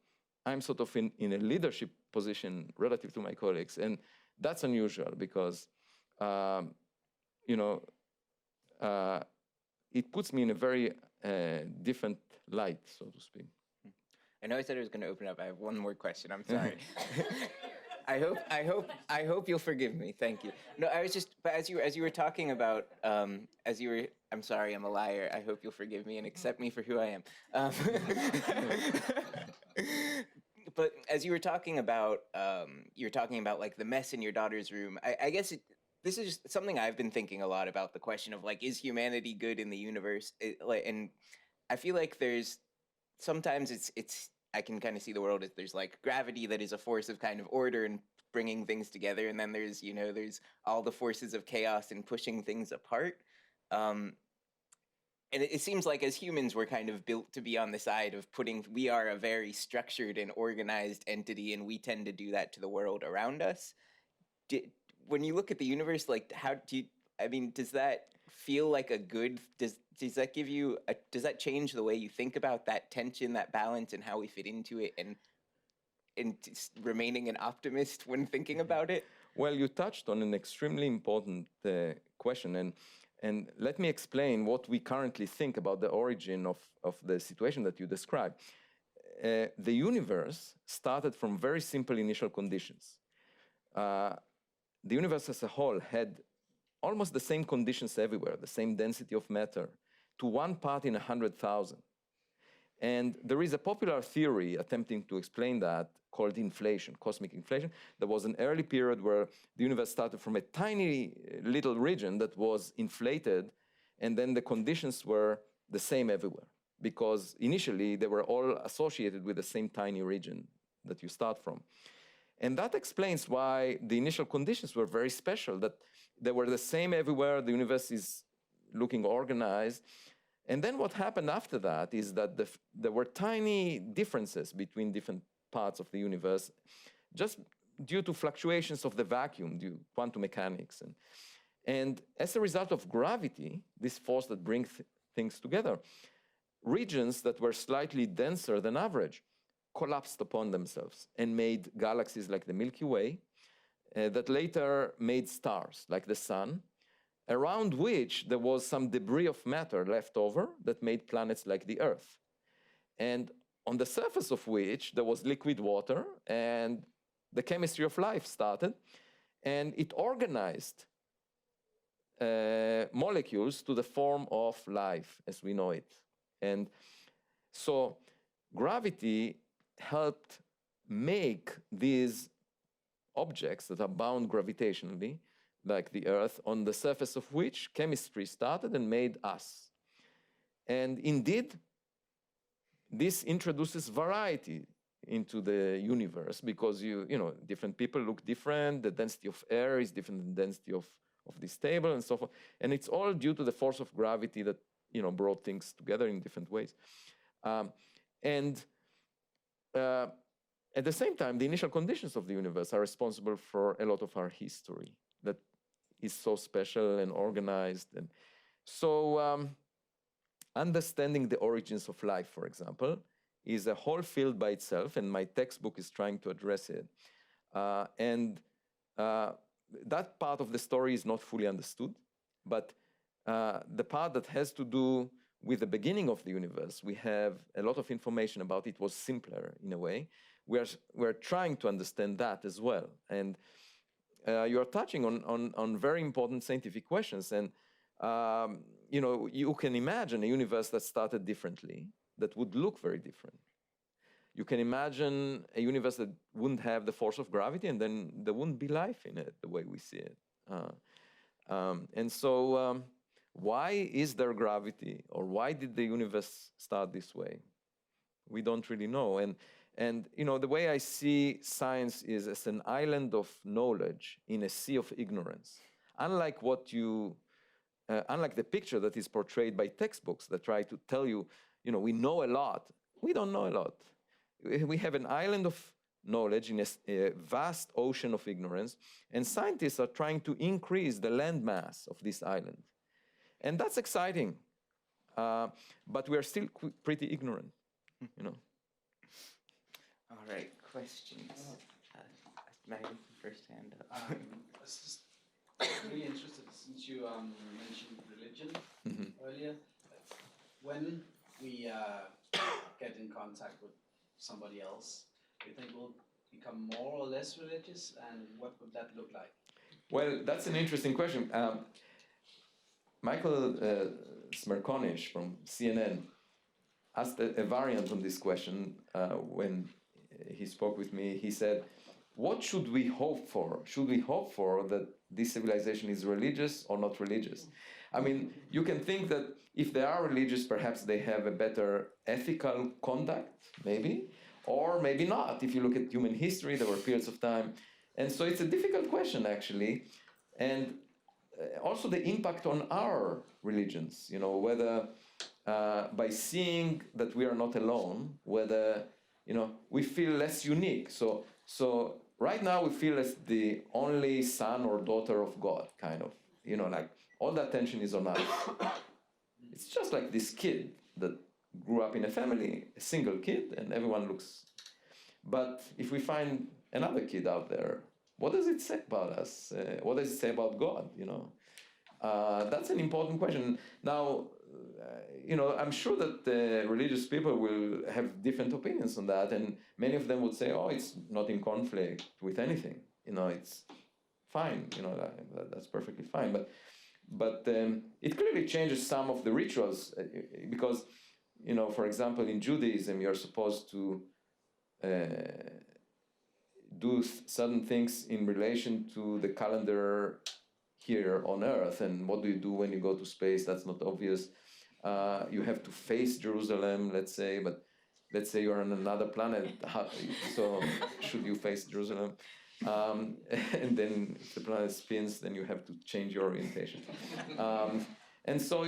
I'm sort of in a leadership position relative to my colleagues. And that's unusual because, it puts me in a very different light, so to speak. I know I said I was going to open up. I have one more question. I'm sorry. I hope you'll forgive me. Thank you. No, I was just, but as you were talking about, I'm sorry, I'm a liar. I hope you'll forgive me and accept me for who I am. But as you were talking about, like the mess in your daughter's room. I guess this is just something I've been thinking a lot about, the question of like, is humanity good in the universe? And I feel like sometimes I can kind of see the world as there's like gravity that is a force of kind of order and bringing things together. And then there's all the forces of chaos and pushing things apart. And it seems like as humans, we're kind of built to be on the side of we are a very structured and organized entity, and we tend to do that to the world around us. When you look at the universe, like does that feel like does that give you, does that change the way you think about that tension, that balance, and how we fit into it, and remaining an optimist when thinking about it? Well, you touched on an extremely important question, and let me explain what we currently think about the origin of the situation that you described. The universe started from very simple initial conditions. The universe as a whole had almost the same conditions everywhere, the same density of matter, to 1 part in 100,000. And there is a popular theory attempting to explain that called inflation, cosmic inflation. There was an early period where the universe started from a tiny little region that was inflated, and then the conditions were the same everywhere, because initially they were all associated with the same tiny region that you start from. And that explains why the initial conditions were very special, that they were the same everywhere, the universe is looking organized. And then what happened after that is that there were tiny differences between different parts of the universe, just due to fluctuations of the vacuum, due to quantum mechanics. And as a result of gravity, this force that brings things together, regions that were slightly denser than average collapsed upon themselves and made galaxies like the Milky Way, that later made stars like the sun, around which there was some debris of matter left over that made planets like the Earth. And on the surface of which there was liquid water, and the chemistry of life started, and it organized molecules to the form of life as we know it. And so gravity helped make these objects that are bound gravitationally, like the Earth, on the surface of which chemistry started and made us. And indeed, this introduces variety into the universe, because different people look different, the density of air is different than the density of this table, and so forth. And it's all due to the force of gravity that brought things together in different ways. At the same time, the initial conditions of the universe are responsible for a lot of our history that is so special and organized. And so understanding the origins of life, for example, is a whole field by itself, and my textbook is trying to address it. That part of the story is not fully understood, but the part that has to do with the beginning of the universe, we have a lot of information about it. Was simpler in a way. We're trying to understand that as well. And you are touching on very important scientific questions. And you can imagine a universe that started differently, that would look very different. You can imagine a universe that wouldn't have the force of gravity, and then there wouldn't be life in it the way we see it. Why is there gravity, or why did the universe start this way? We don't really know. And the way I see science is as an island of knowledge in a sea of ignorance. Unlike the picture that is portrayed by textbooks that try to tell you, we know a lot. We don't know a lot. We have an island of knowledge in a vast ocean of ignorance, and scientists are trying to increase the landmass of this island. And that's exciting, but we are still pretty ignorant, All right, questions? Mary, first hand up. I was just really interested, since you mentioned religion earlier. When we get in contact with somebody else, do you think we'll become more or less religious, and what would that look like? Well, that's an interesting question. Michael Smerconish from CNN asked a variant on this question when he spoke with me. He said, what should we hope for? Should we hope for that this civilization is religious or not religious? I mean, you can think that if they are religious, perhaps they have a better ethical conduct, maybe, or maybe not. If you look at human history, there were periods of time. And so it's a difficult question, actually. And also the impact on our religions, whether by seeing that we are not alone, whether, we feel less unique. So right now we feel as the only son or daughter of God, kind of, like all the attention is on us. It's just like this kid that grew up in a family, a single kid, and everyone looks. But if we find another kid out there, what does it say about us? What does it say about God, That's an important question. Now, I'm sure that religious people will have different opinions on that, and many of them would say, oh, it's not in conflict with anything. It's fine, that's perfectly fine. But it clearly changes some of the rituals because, for example, in Judaism, you're supposed to do certain things in relation to the calendar here on Earth. And what do you do when you go to space? That's not obvious. You have to face Jerusalem, let's say, but let's say you're on another planet. So should you face Jerusalem? And then if the planet spins, then you have to change your orientation. And so,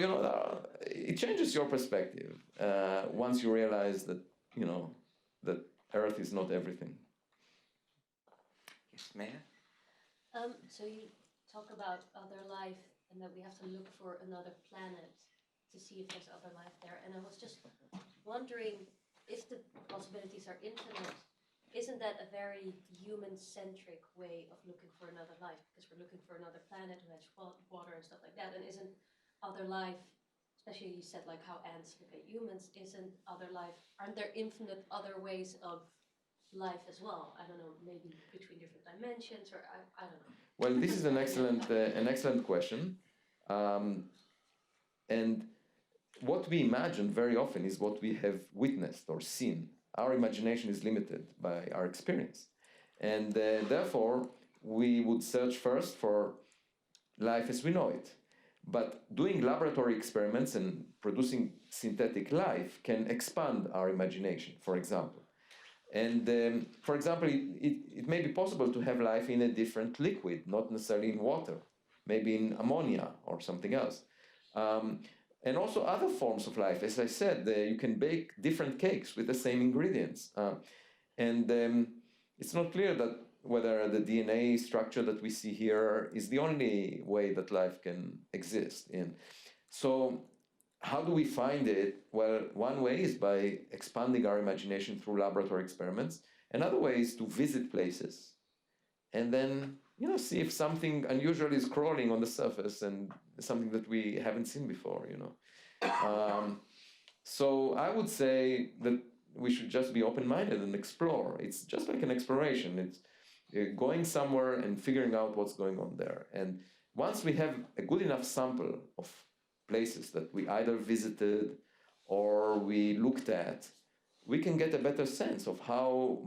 it changes your perspective once you realize that, that Earth is not everything. Yes, Maya? So you talk about other life and that we have to look for another planet to see if there's other life there. And I was just wondering if the possibilities are infinite. Isn't that a very human-centric way of looking for another life? Because we're looking for another planet who has water and stuff like that. And isn't other life, especially you said like how ants look at humans, aren't there infinite other ways of life as well? I don't know, maybe between different dimensions, or I don't know. Well, this is an excellent question. And what we imagine very often is what we have witnessed or seen. Our imagination is limited by our experience. And therefore, we would search first for life as we know it. But doing laboratory experiments and producing synthetic life can expand our imagination, for example. And for example, it may be possible to have life in a different liquid, not necessarily in water, maybe in ammonia or something else. And also other forms of life. As I said, you can bake different cakes with the same ingredients. And it's not clear that whether the DNA structure that we see here is the only way that life can exist in. So how do we find it? Well, one way is by expanding our imagination through laboratory experiments. Another way is to visit places and then, see if something unusual is crawling on the surface and something that we haven't seen before, So I would say that we should just be open-minded and explore. It's just like an exploration. It's going somewhere and figuring out what's going on there. And once we have a good enough sample of places that we either visited or we looked at, we can get a better sense of how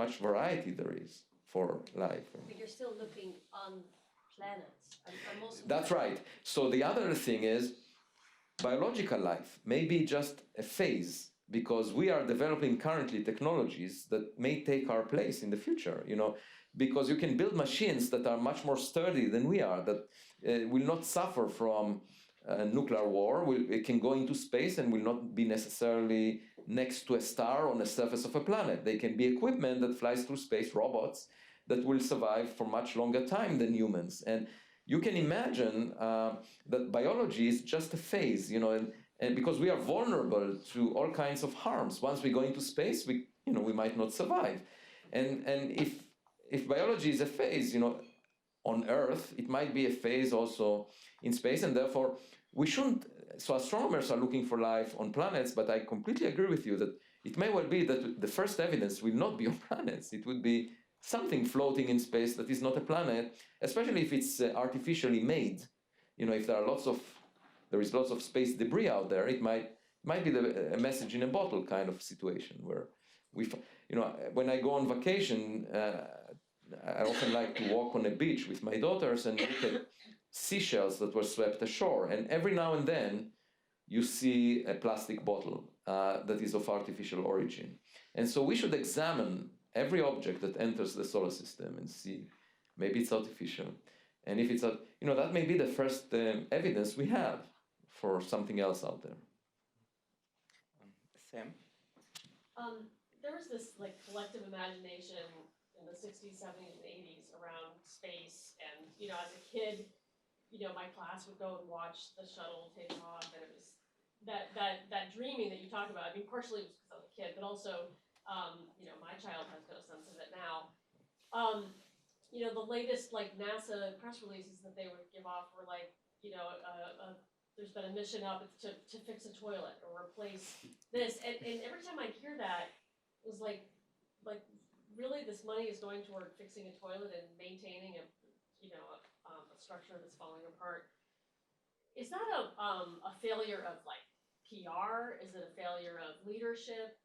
much variety there is for life. But you're still looking on planets. I'm also That's right. So the other thing is, biological life may be just a phase, because we are developing currently technologies that may take our place in the future, because you can build machines that are much more sturdy than we are, that will not suffer from nuclear war. It can go into space and will not be necessarily next to a star on the surface of a planet. They can be equipment that flies through space, robots that will survive for much longer time than humans. And you can imagine that biology is just a phase, and because we are vulnerable to all kinds of harms. Once we go into space, we might not survive. And if biology is a phase, on Earth, it might be a phase also in space, and therefore we shouldn't. So astronomers are looking for life on planets, but I completely agree with you that it may well be that the first evidence will not be on planets. It would be something floating in space that is not a planet, especially if it's artificially made. If there is lots of space debris out there, it might be a message in a bottle kind of situation where when I go on vacation, I often like to walk on a beach with my daughters and look at seashells that were swept ashore. And every now and then you see a plastic bottle that is of artificial origin. And so we should examine every object that enters the solar system and see, maybe it's artificial. And if it's, that may be the first evidence we have for something else out there. Sam? There was this collective imagination in the 60s, 70s, and 80s around space, and as a kid, my class would go and watch the shuttle take off, and it was that dreaming that you talk about. I mean, partially it was because I was a kid, but also, my child has no sense of it now. The latest NASA press releases that they would give off were there's been a mission up to fix a toilet or replace this, and every time I hear that, it was like really this money is going toward fixing a toilet and maintaining a structure that's falling apart. Is that a failure of PR? Is it a failure of leadership?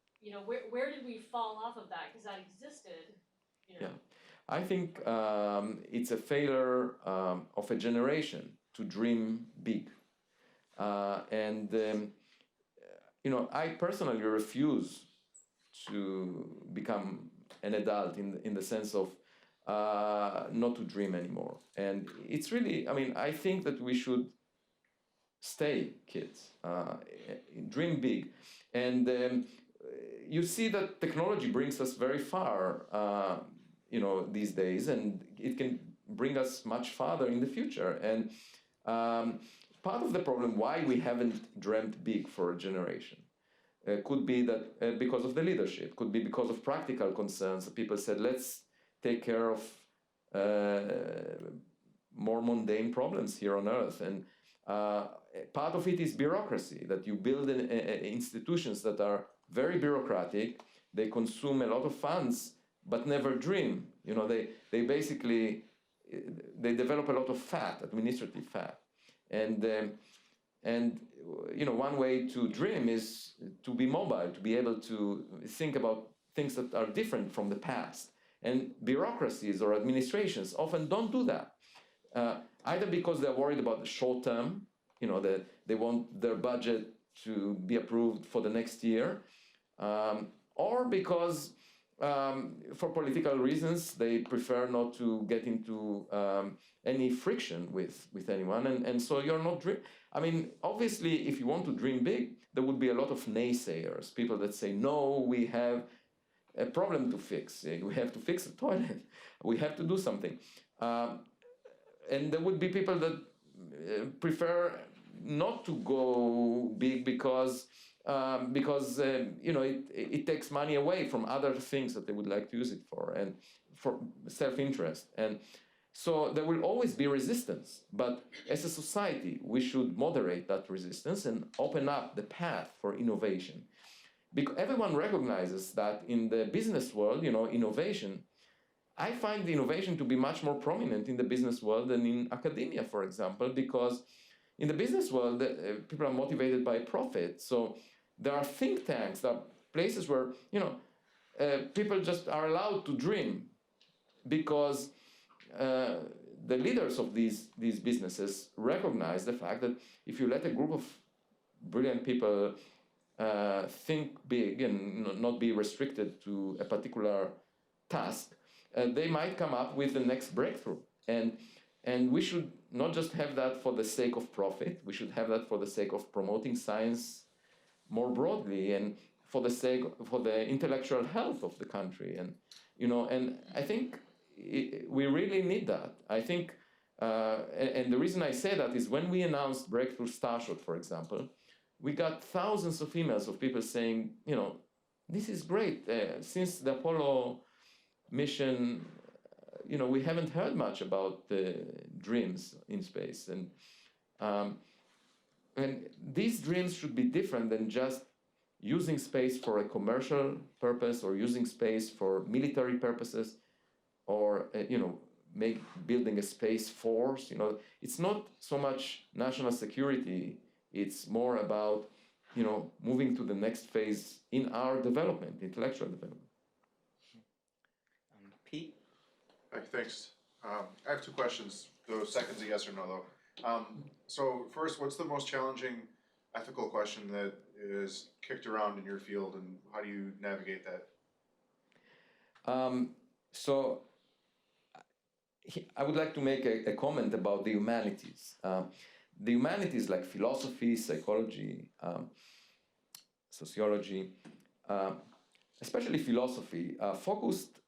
Where did we fall off of that? Because that existed. Yeah, I think it's a failure of a generation to dream big. I personally refuse to become an adult in the sense of not to dream anymore. And it's really, I think that we should stay kids, dream big. And you see that technology brings us very far, these days, and it can bring us much farther in the future. And part of the problem why we haven't dreamt big for a generation could be that because of the leadership, could be because of practical concerns. People said, let's take care of more mundane problems here on Earth. And part of it is bureaucracy, that you build institutions that are very bureaucratic. They consume a lot of funds, but never dream. They basically, they develop a lot of fat, administrative fat. And one way to dream is to be mobile, to be able to think about things that are different from the past. And bureaucracies or administrations often don't do that, either because they're worried about the short term, that they want their budget to be approved for the next year, or because for political reasons they prefer not to get into any friction with anyone, and so you're not obviously, if you want to dream big, there would be a lot of naysayers, people that say, no, we have a problem to fix. We have to fix the toilet. We have to do something. And there would be people that prefer not to go big because it takes money away from other things that they would like to use it for, and for self-interest. And so there will always be resistance, but as a society, we should moderate that resistance and open up the path for innovation. Because everyone recognizes that in the business world, innovation, I find the innovation to be much more prominent in the business world than in academia, for example, because in the business world, people are motivated by profit. So there are think tanks, there are places where, people just are allowed to dream because the leaders of these businesses recognize the fact that if you let a group of brilliant people think big and not be restricted to a particular task, they might come up with the next breakthrough. And we should not just have that for the sake of profit, we should have that for the sake of promoting science more broadly and for the intellectual health of the country. And I think we really need that. I think, and the reason I say that is when we announced Breakthrough Starshot, for example, we got thousands of emails of people saying, this is great. Since the Apollo mission, we haven't heard much about the dreams in space. And these dreams should be different than just using space for a commercial purpose or using space for military purposes or, building a space force. It's not so much national security. It's more about, moving to the next phase in our development, intellectual development. Pete? Hi, thanks. I have two questions. The second's a yes or no, though. So first, what's the most challenging ethical question that is kicked around in your field, and how do you navigate that? So I would like to make a comment about the humanities. The humanities, like philosophy, psychology, sociology, especially philosophy, focused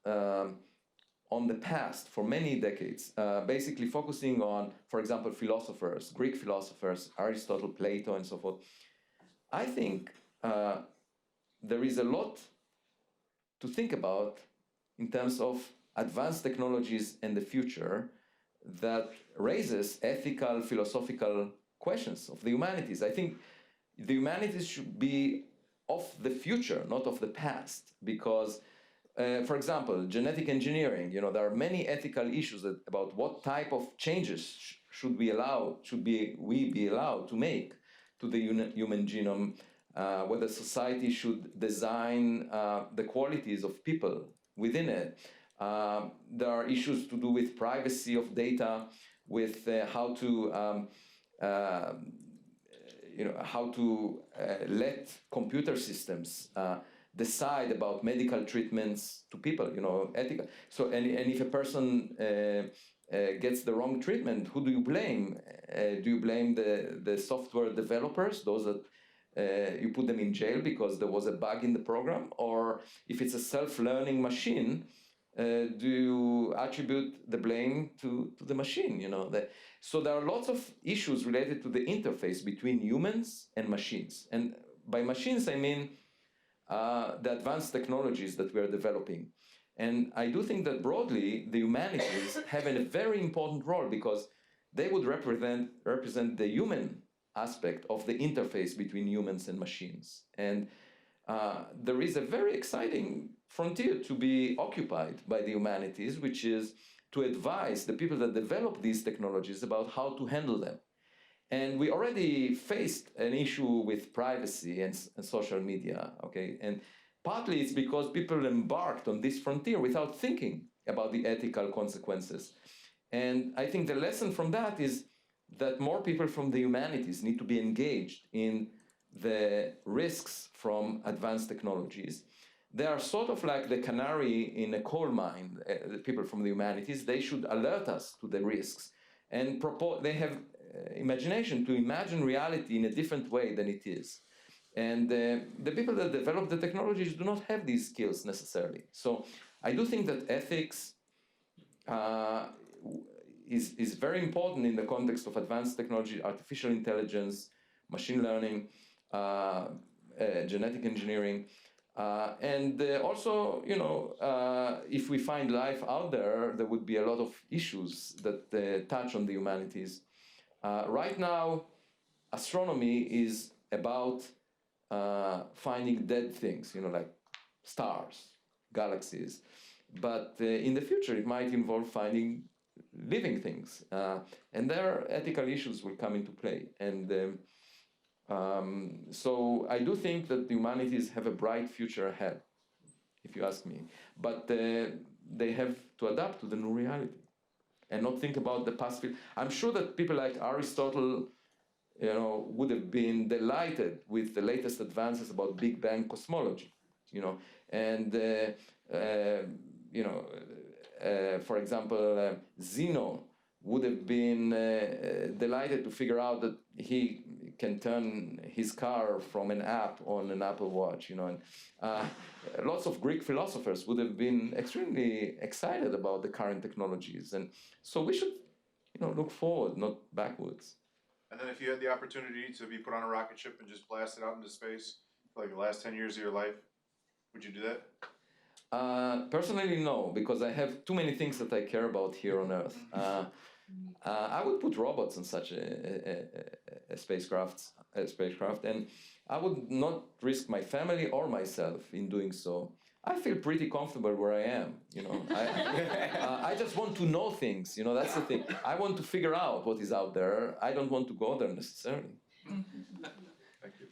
on the past for many decades, basically focusing on, for example, philosophers, Greek philosophers, Aristotle, Plato, and so forth. I think there is a lot to think about in terms of advanced technologies in the future that raises ethical, philosophical questions of the humanities. I think the humanities should be of the future, not of the past, because, for example, genetic engineering, there are many ethical issues about what type of changes should we be allowed to make to the human genome, whether society should design the qualities of people within it. There are issues to do with privacy of data, with how to let computer systems decide about medical treatments to people, ethical. So, and if a person gets the wrong treatment, who do you blame? Do you blame the software developers, those that you put them in jail because there was a bug in the program? Or if it's a self-learning machine, do you attribute the blame to the machine? So there are lots of issues related to the interface between humans and machines. And by machines, I mean the advanced technologies that we are developing. And I do think that broadly, the humanities have a very important role because they would represent the human aspect of the interface between humans and machines. And there is a very exciting frontier to be occupied by the humanities, which is to advise the people that develop these technologies about how to handle them. And we already faced an issue with privacy and social media, okay? And partly it's because people embarked on this frontier without thinking about the ethical consequences. And I think the lesson from that is that more people from the humanities need to be engaged in the risks from advanced technologies. They are sort of like the canary in a coal mine, the people from the humanities. They should alert us to the risks and they have imagination to imagine reality in a different way than it is. And the people that develop the technologies do not have these skills necessarily. So I do think that ethics is very important in the context of advanced technology, artificial intelligence, machine learning, genetic engineering. And also, if we find life out there, there would be a lot of issues that touch on the humanities. Right now, astronomy is about finding dead things, like stars, galaxies. But in the future, it might involve finding living things. And there, ethical issues will come into play. And so I do think that the humanities have a bright future ahead, if you ask me. But they have to adapt to the new reality and not think about the past. I'm sure that people like Aristotle, would have been delighted with the latest advances about Big Bang cosmology, and for example, Zeno would have been delighted to figure out that he can turn his car from an app on an Apple Watch, and lots of Greek philosophers would have been extremely excited about the current technologies. And so we should, look forward, not backwards. And then if you had the opportunity to be put on a rocket ship and just blast it out into space for like the last 10 years of your life, would you do that? Personally, no, because I have too many things that I care about here on Earth. I would put robots in such a spacecraft, and I would not risk my family or myself in doing so. I feel pretty comfortable where I am, I just want to know things, that's the thing. I want to figure out what is out there. I don't want to go there necessarily. Thank you.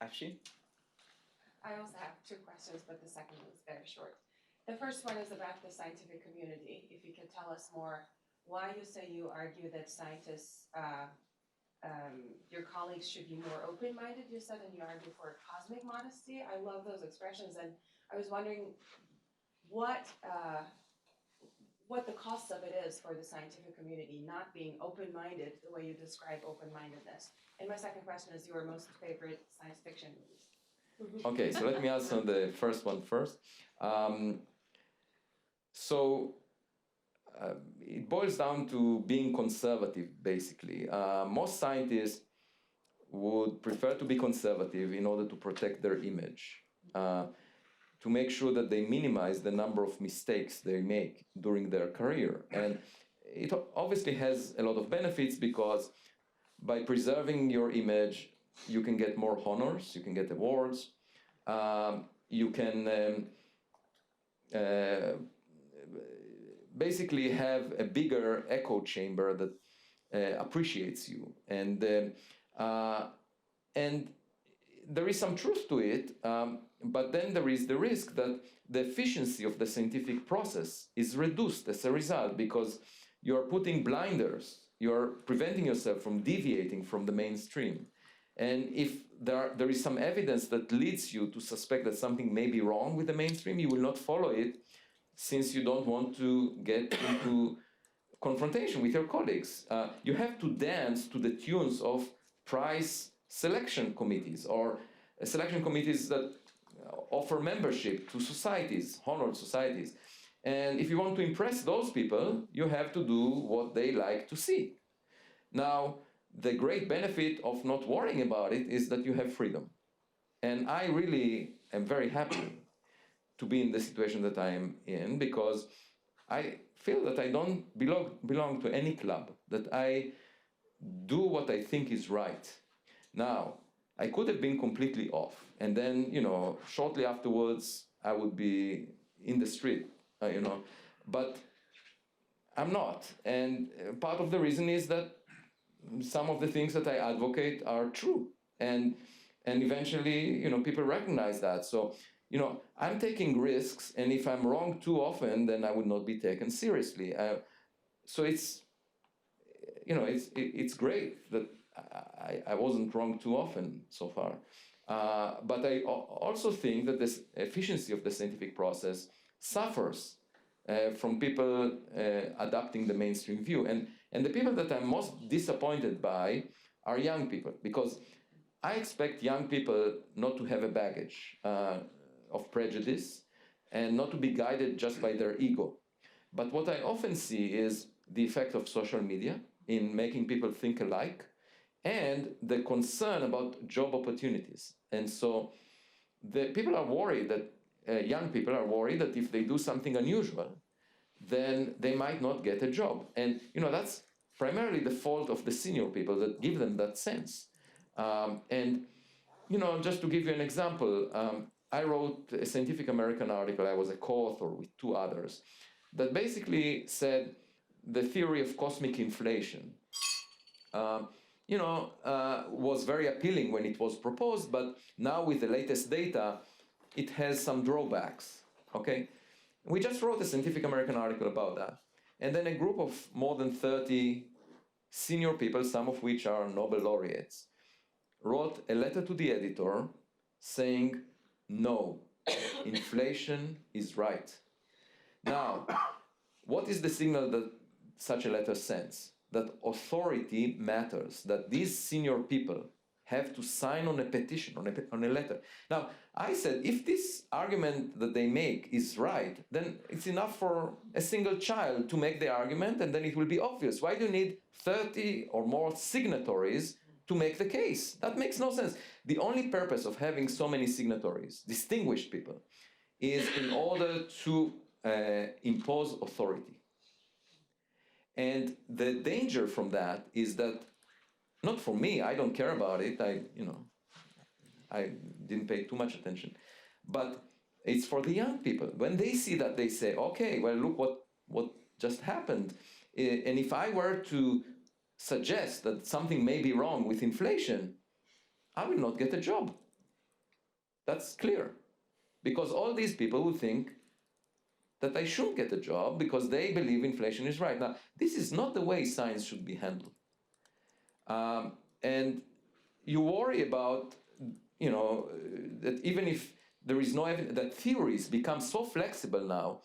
Afshin? I also have two questions, but the second one is very short. The first one is about the scientific community. If you could tell us more why you say you argue that scientists, your colleagues should be more open-minded, you said, and you argue for cosmic modesty. I love those expressions, and I was wondering what the cost of it is for the scientific community not being open-minded the way you describe open-mindedness. And my second question is your most favorite science fiction movies. Okay, so let me answer the first one first. It boils down to being conservative, basically. Most scientists would prefer to be conservative in order to protect their image, to make sure that they minimize the number of mistakes they make during their career. And it obviously has a lot of benefits because by preserving your image, you can get more honors, you can get awards, you can basically have a bigger echo chamber that appreciates you. And there is some truth to it, but then there is the risk that the efficiency of the scientific process is reduced as a result because you're putting blinders, you're preventing yourself from deviating from the mainstream. And if there is some evidence that leads you to suspect that something may be wrong with the mainstream, you will not follow it since you don't want to get into confrontation with your colleagues. You have to dance to the tunes of prize selection committees or selection committees that offer membership to societies, honored societies. And if you want to impress those people, you have to do what they like to see. Now, the great benefit of not worrying about it is that you have freedom. And I really am very happy to be in the situation that I am in because I feel that I don't belong to any club, that I do what I think is right. Now, I could have been completely off, and then, shortly afterwards, I would be in the street, but I'm not. And part of the reason is that some of the things that I advocate are true, and eventually, people recognize that. So, I'm taking risks, and if I'm wrong too often, then I would not be taken seriously. So it's great that I wasn't wrong too often so far. But I also think that this efficiency of the scientific process suffers from people adopting the mainstream view. And the people that I'm most disappointed by are young people, because I expect young people not to have a baggage of prejudice and not to be guided just by their ego. But what I often see is the effect of social media in making people think alike and the concern about job opportunities. And so the people are worried that, young people are worried that if they do something unusual, then they might not get a job. And that's primarily the fault of the senior people that give them that sense. And just to give you an example, I wrote a Scientific American article. I was a co-author with 2 others that basically said the theory of cosmic inflation was very appealing when it was proposed, but now with the latest data, it has some drawbacks, okay? We just wrote a Scientific American article about that. And then a group of more than 30 senior people, some of which are Nobel laureates, wrote a letter to the editor saying, no, inflation is right. Now, what is the signal that such a letter sends? That authority matters, that these senior people have to sign on a petition, on a letter. Now, I said, if this argument that they make is right, then it's enough for a single child to make the argument, and then it will be obvious. Why do you need 30 or more signatories to make the case? That makes no sense. The only purpose of having so many signatories, distinguished people, is in order to impose authority. And the danger from that is that, not for me, I don't care about it, I didn't pay too much attention, but it's for the young people. When they see that, they say, okay, well, look what just happened. And if I were to suggest that something may be wrong with inflation, I will not get a job. That's clear. Because all these people will think that I shouldn't get a job because they believe inflation is right. Now, this is not the way science should be handled. And you worry about, that even if there is no evidence, that theories become so flexible now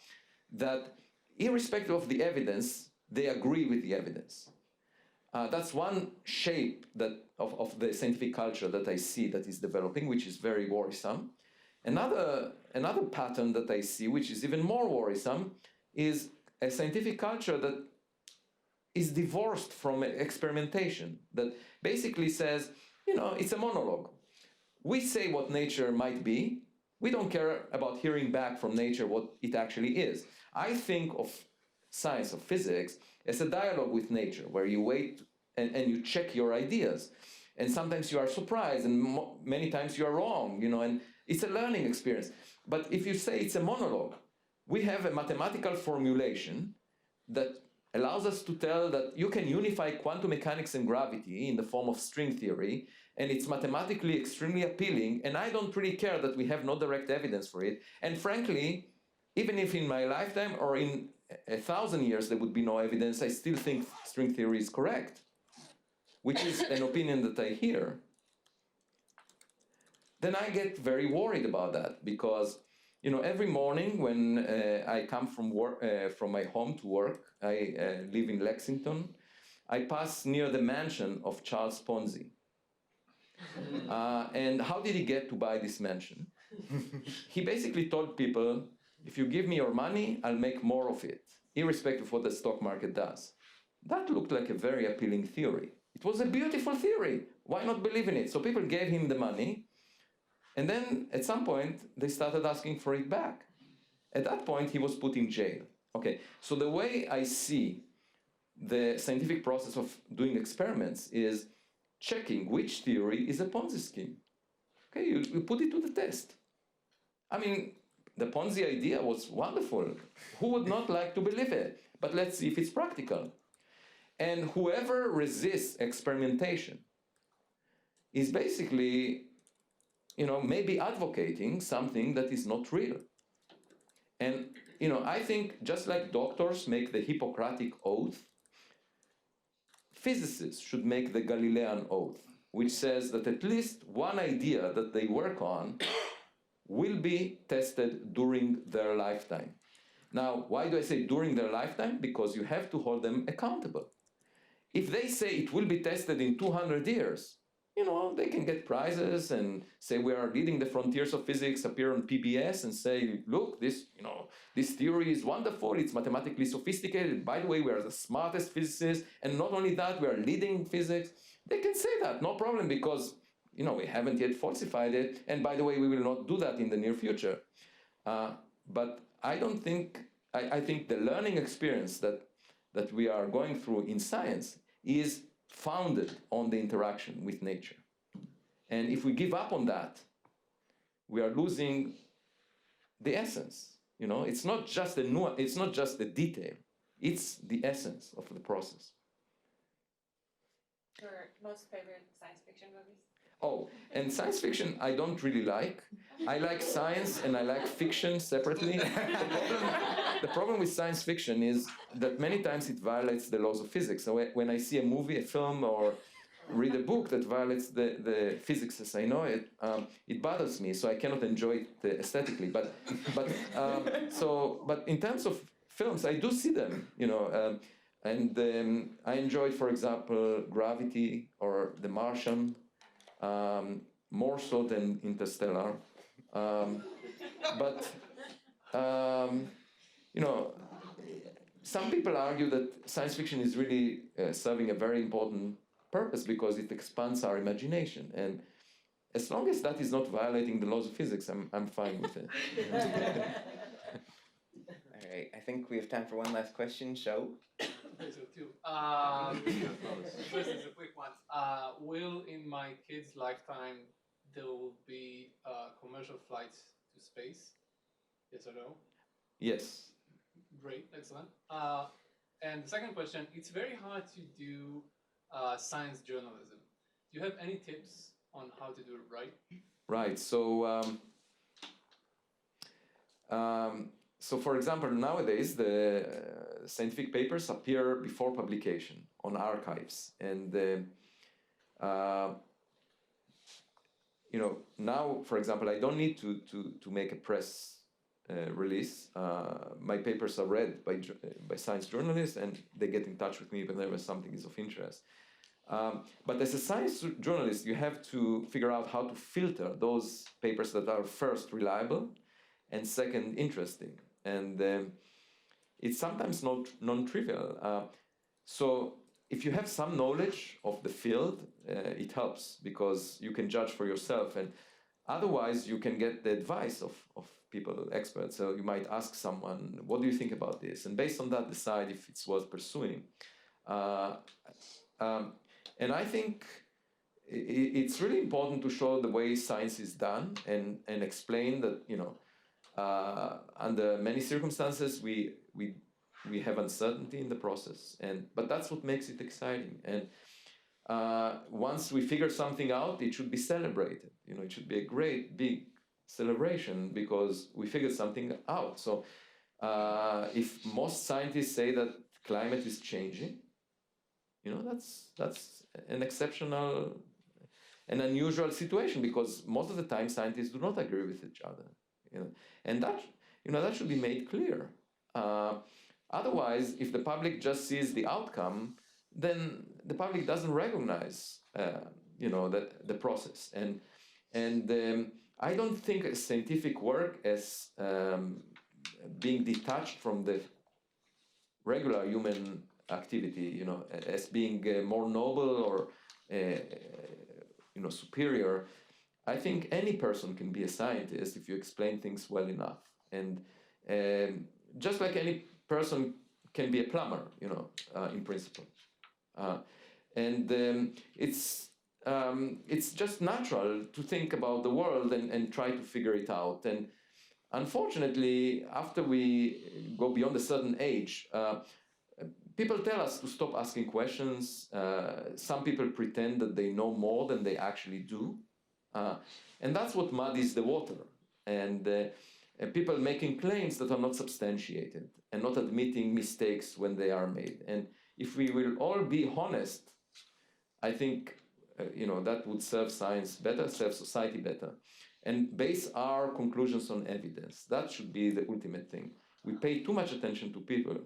that irrespective of the evidence, they agree with the evidence. That's one shape of the scientific culture that I see that is developing, which is very worrisome. Another pattern that I see, which is even more worrisome, is a scientific culture that is divorced from experimentation, that basically says, it's a monologue. We say what nature might be. We don't care about hearing back from nature what it actually is. I think of science, of physics, as a dialogue with nature, where you wait and you check your ideas. And sometimes you are surprised, and many times you are wrong, and it's a learning experience. But if you say it's a monologue, we have a mathematical formulation that allows us to tell that you can unify quantum mechanics and gravity in the form of string theory, and it's mathematically extremely appealing, and I don't really care that we have no direct evidence for it. And frankly, even if in my lifetime or in 1,000 years there would be no evidence, I still think string theory is correct, which is an opinion that I hear. Then I get very worried about that because, every morning when I come from my home to work, I live in Lexington, I pass near the mansion of Charles Ponzi. And how did he get to buy this mansion? He basically told people, if you give me your money, I'll make more of it, irrespective of what the stock market does. That looked like a very appealing theory. It was a beautiful theory. Why not believe in it? So people gave him the money, and then at some point, they started asking for it back. At that point, he was put in jail. Okay, so the way I see the scientific process of doing experiments is checking which theory is a Ponzi scheme. Okay, you put it to the test. I mean, the Ponzi idea was wonderful. Who would not like to believe it? But let's see if it's practical. And whoever resists experimentation is basically, maybe advocating something that is not real. And, I think just like doctors make the Hippocratic Oath, physicists should make the Galilean Oath, which says that at least one idea that they work on will be tested during their lifetime. Now, why do I say during their lifetime? Because you have to hold them accountable. If they say it will be tested in 200 years, they can get prizes and say we are leading the frontiers of physics, appear on PBS and say, look, this theory is wonderful, it's mathematically sophisticated. By the way, we are the smartest physicists, and not only that, we are leading physics. They can say that, no problem, because we haven't yet falsified it. And by the way, we will not do that in the near future. But I don't think, I think the learning experience that we are going through in science is founded on the interaction with nature. And if we give up on that, we are losing the essence. It's not just the detail, it's the essence of the process. Your most favorite science fiction movies? Oh, and science fiction I don't really like. I like science and I like fiction separately. The problem with science fiction is that many times it violates the laws of physics. So when I see a movie, a film, or read a book that violates the physics as I know it, it bothers me, so I cannot enjoy it aesthetically. But in terms of films, I do see them, and I enjoyed, for example, Gravity or The Martian, more so than Interstellar. Some people argue that science fiction is really serving a very important purpose because it expands our imagination. And as long as that is not violating the laws of physics, I'm fine with it. All right, I think we have time for one last question. Show. Okay, so two. First is a quick one. Will in my kid's lifetime there will be commercial flights to space? Yes or no? Yes. Great, excellent. And the second question, it's very hard to do science journalism. Do you have any tips on how to do it right? Right. So for example, nowadays the scientific papers appear before publication on archives, and now, for example, I don't need to make a press release. My papers are read by science journalists, and they get in touch with me whenever something is of interest. But as a science journalist, you have to figure out how to filter those papers that are first reliable and second interesting. And it's sometimes not non-trivial. So if you have some knowledge of the field, it helps because you can judge for yourself. And otherwise, you can get the advice of people, experts. So you might ask someone, what do you think about this? And based on that, decide if it's worth pursuing. And I think it's really important to show the way science is done and explain that, under many circumstances, we have uncertainty in the process, but that's what makes it exciting. And once we figure something out, it should be celebrated. It should be a great big celebration because we figured something out. So if most scientists say that climate is changing, that's an exceptional and unusual situation because most of the time scientists do not agree with each other. And that should be made clear. Otherwise, if the public just sees the outcome, then the public doesn't recognize, the process. And I don't think scientific work as being detached from the regular human activity, as being more noble or, superior. I think any person can be a scientist if you explain things well enough. And just like any person can be a plumber, in principle. It's just natural to think about the world and try to figure it out. And unfortunately, after we go beyond a certain age, people tell us to stop asking questions. Some people pretend that they know more than they actually do. And that's what muddies the water. And people making claims that are not substantiated and not admitting mistakes when they are made. And if we will all be honest, I think that would serve science better, serve society better, and base our conclusions on evidence. That should be the ultimate thing. We pay too much attention to people.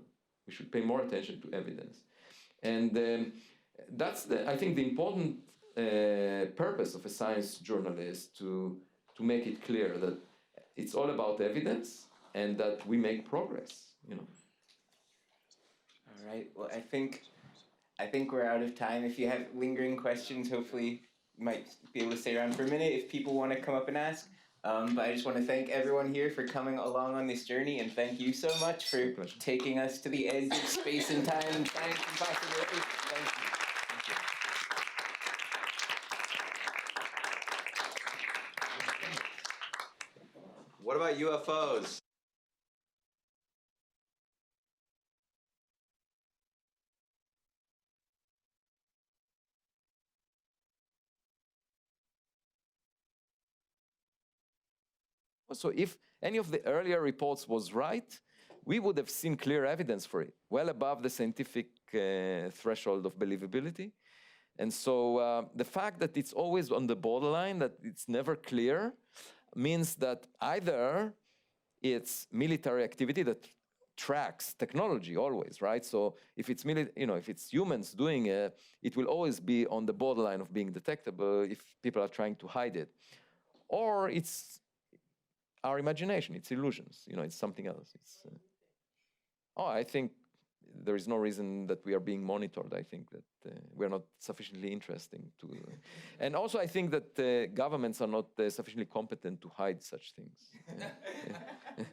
We should pay more attention to evidence. And that's I think the important purpose of a science journalist to make it clear that it's all about evidence and that we make progress, you know. All right. Well, I think we're out of time. If you have lingering questions, hopefully you might be able to stay around for a minute if people want to come up and ask. But I just want to thank everyone here for coming along on this journey, and thank you so much for taking us to the edge of space and time and science and possibility. Thank you. What about UFOs? So if any of the earlier reports was right, we would have seen clear evidence for it, well above the scientific threshold of believability. And so the fact that it's always on the borderline, that it's never clear, means that either it's military activity that tracks technology always, right? So if it's if it's humans doing it, it will always be on the borderline of being detectable if people are trying to hide it. Or it's our imagination, it's illusions, it's something else. I think there is no reason that we are being monitored. I think that we're not sufficiently interesting to... and also I think that governments are not sufficiently competent to hide such things. Yeah.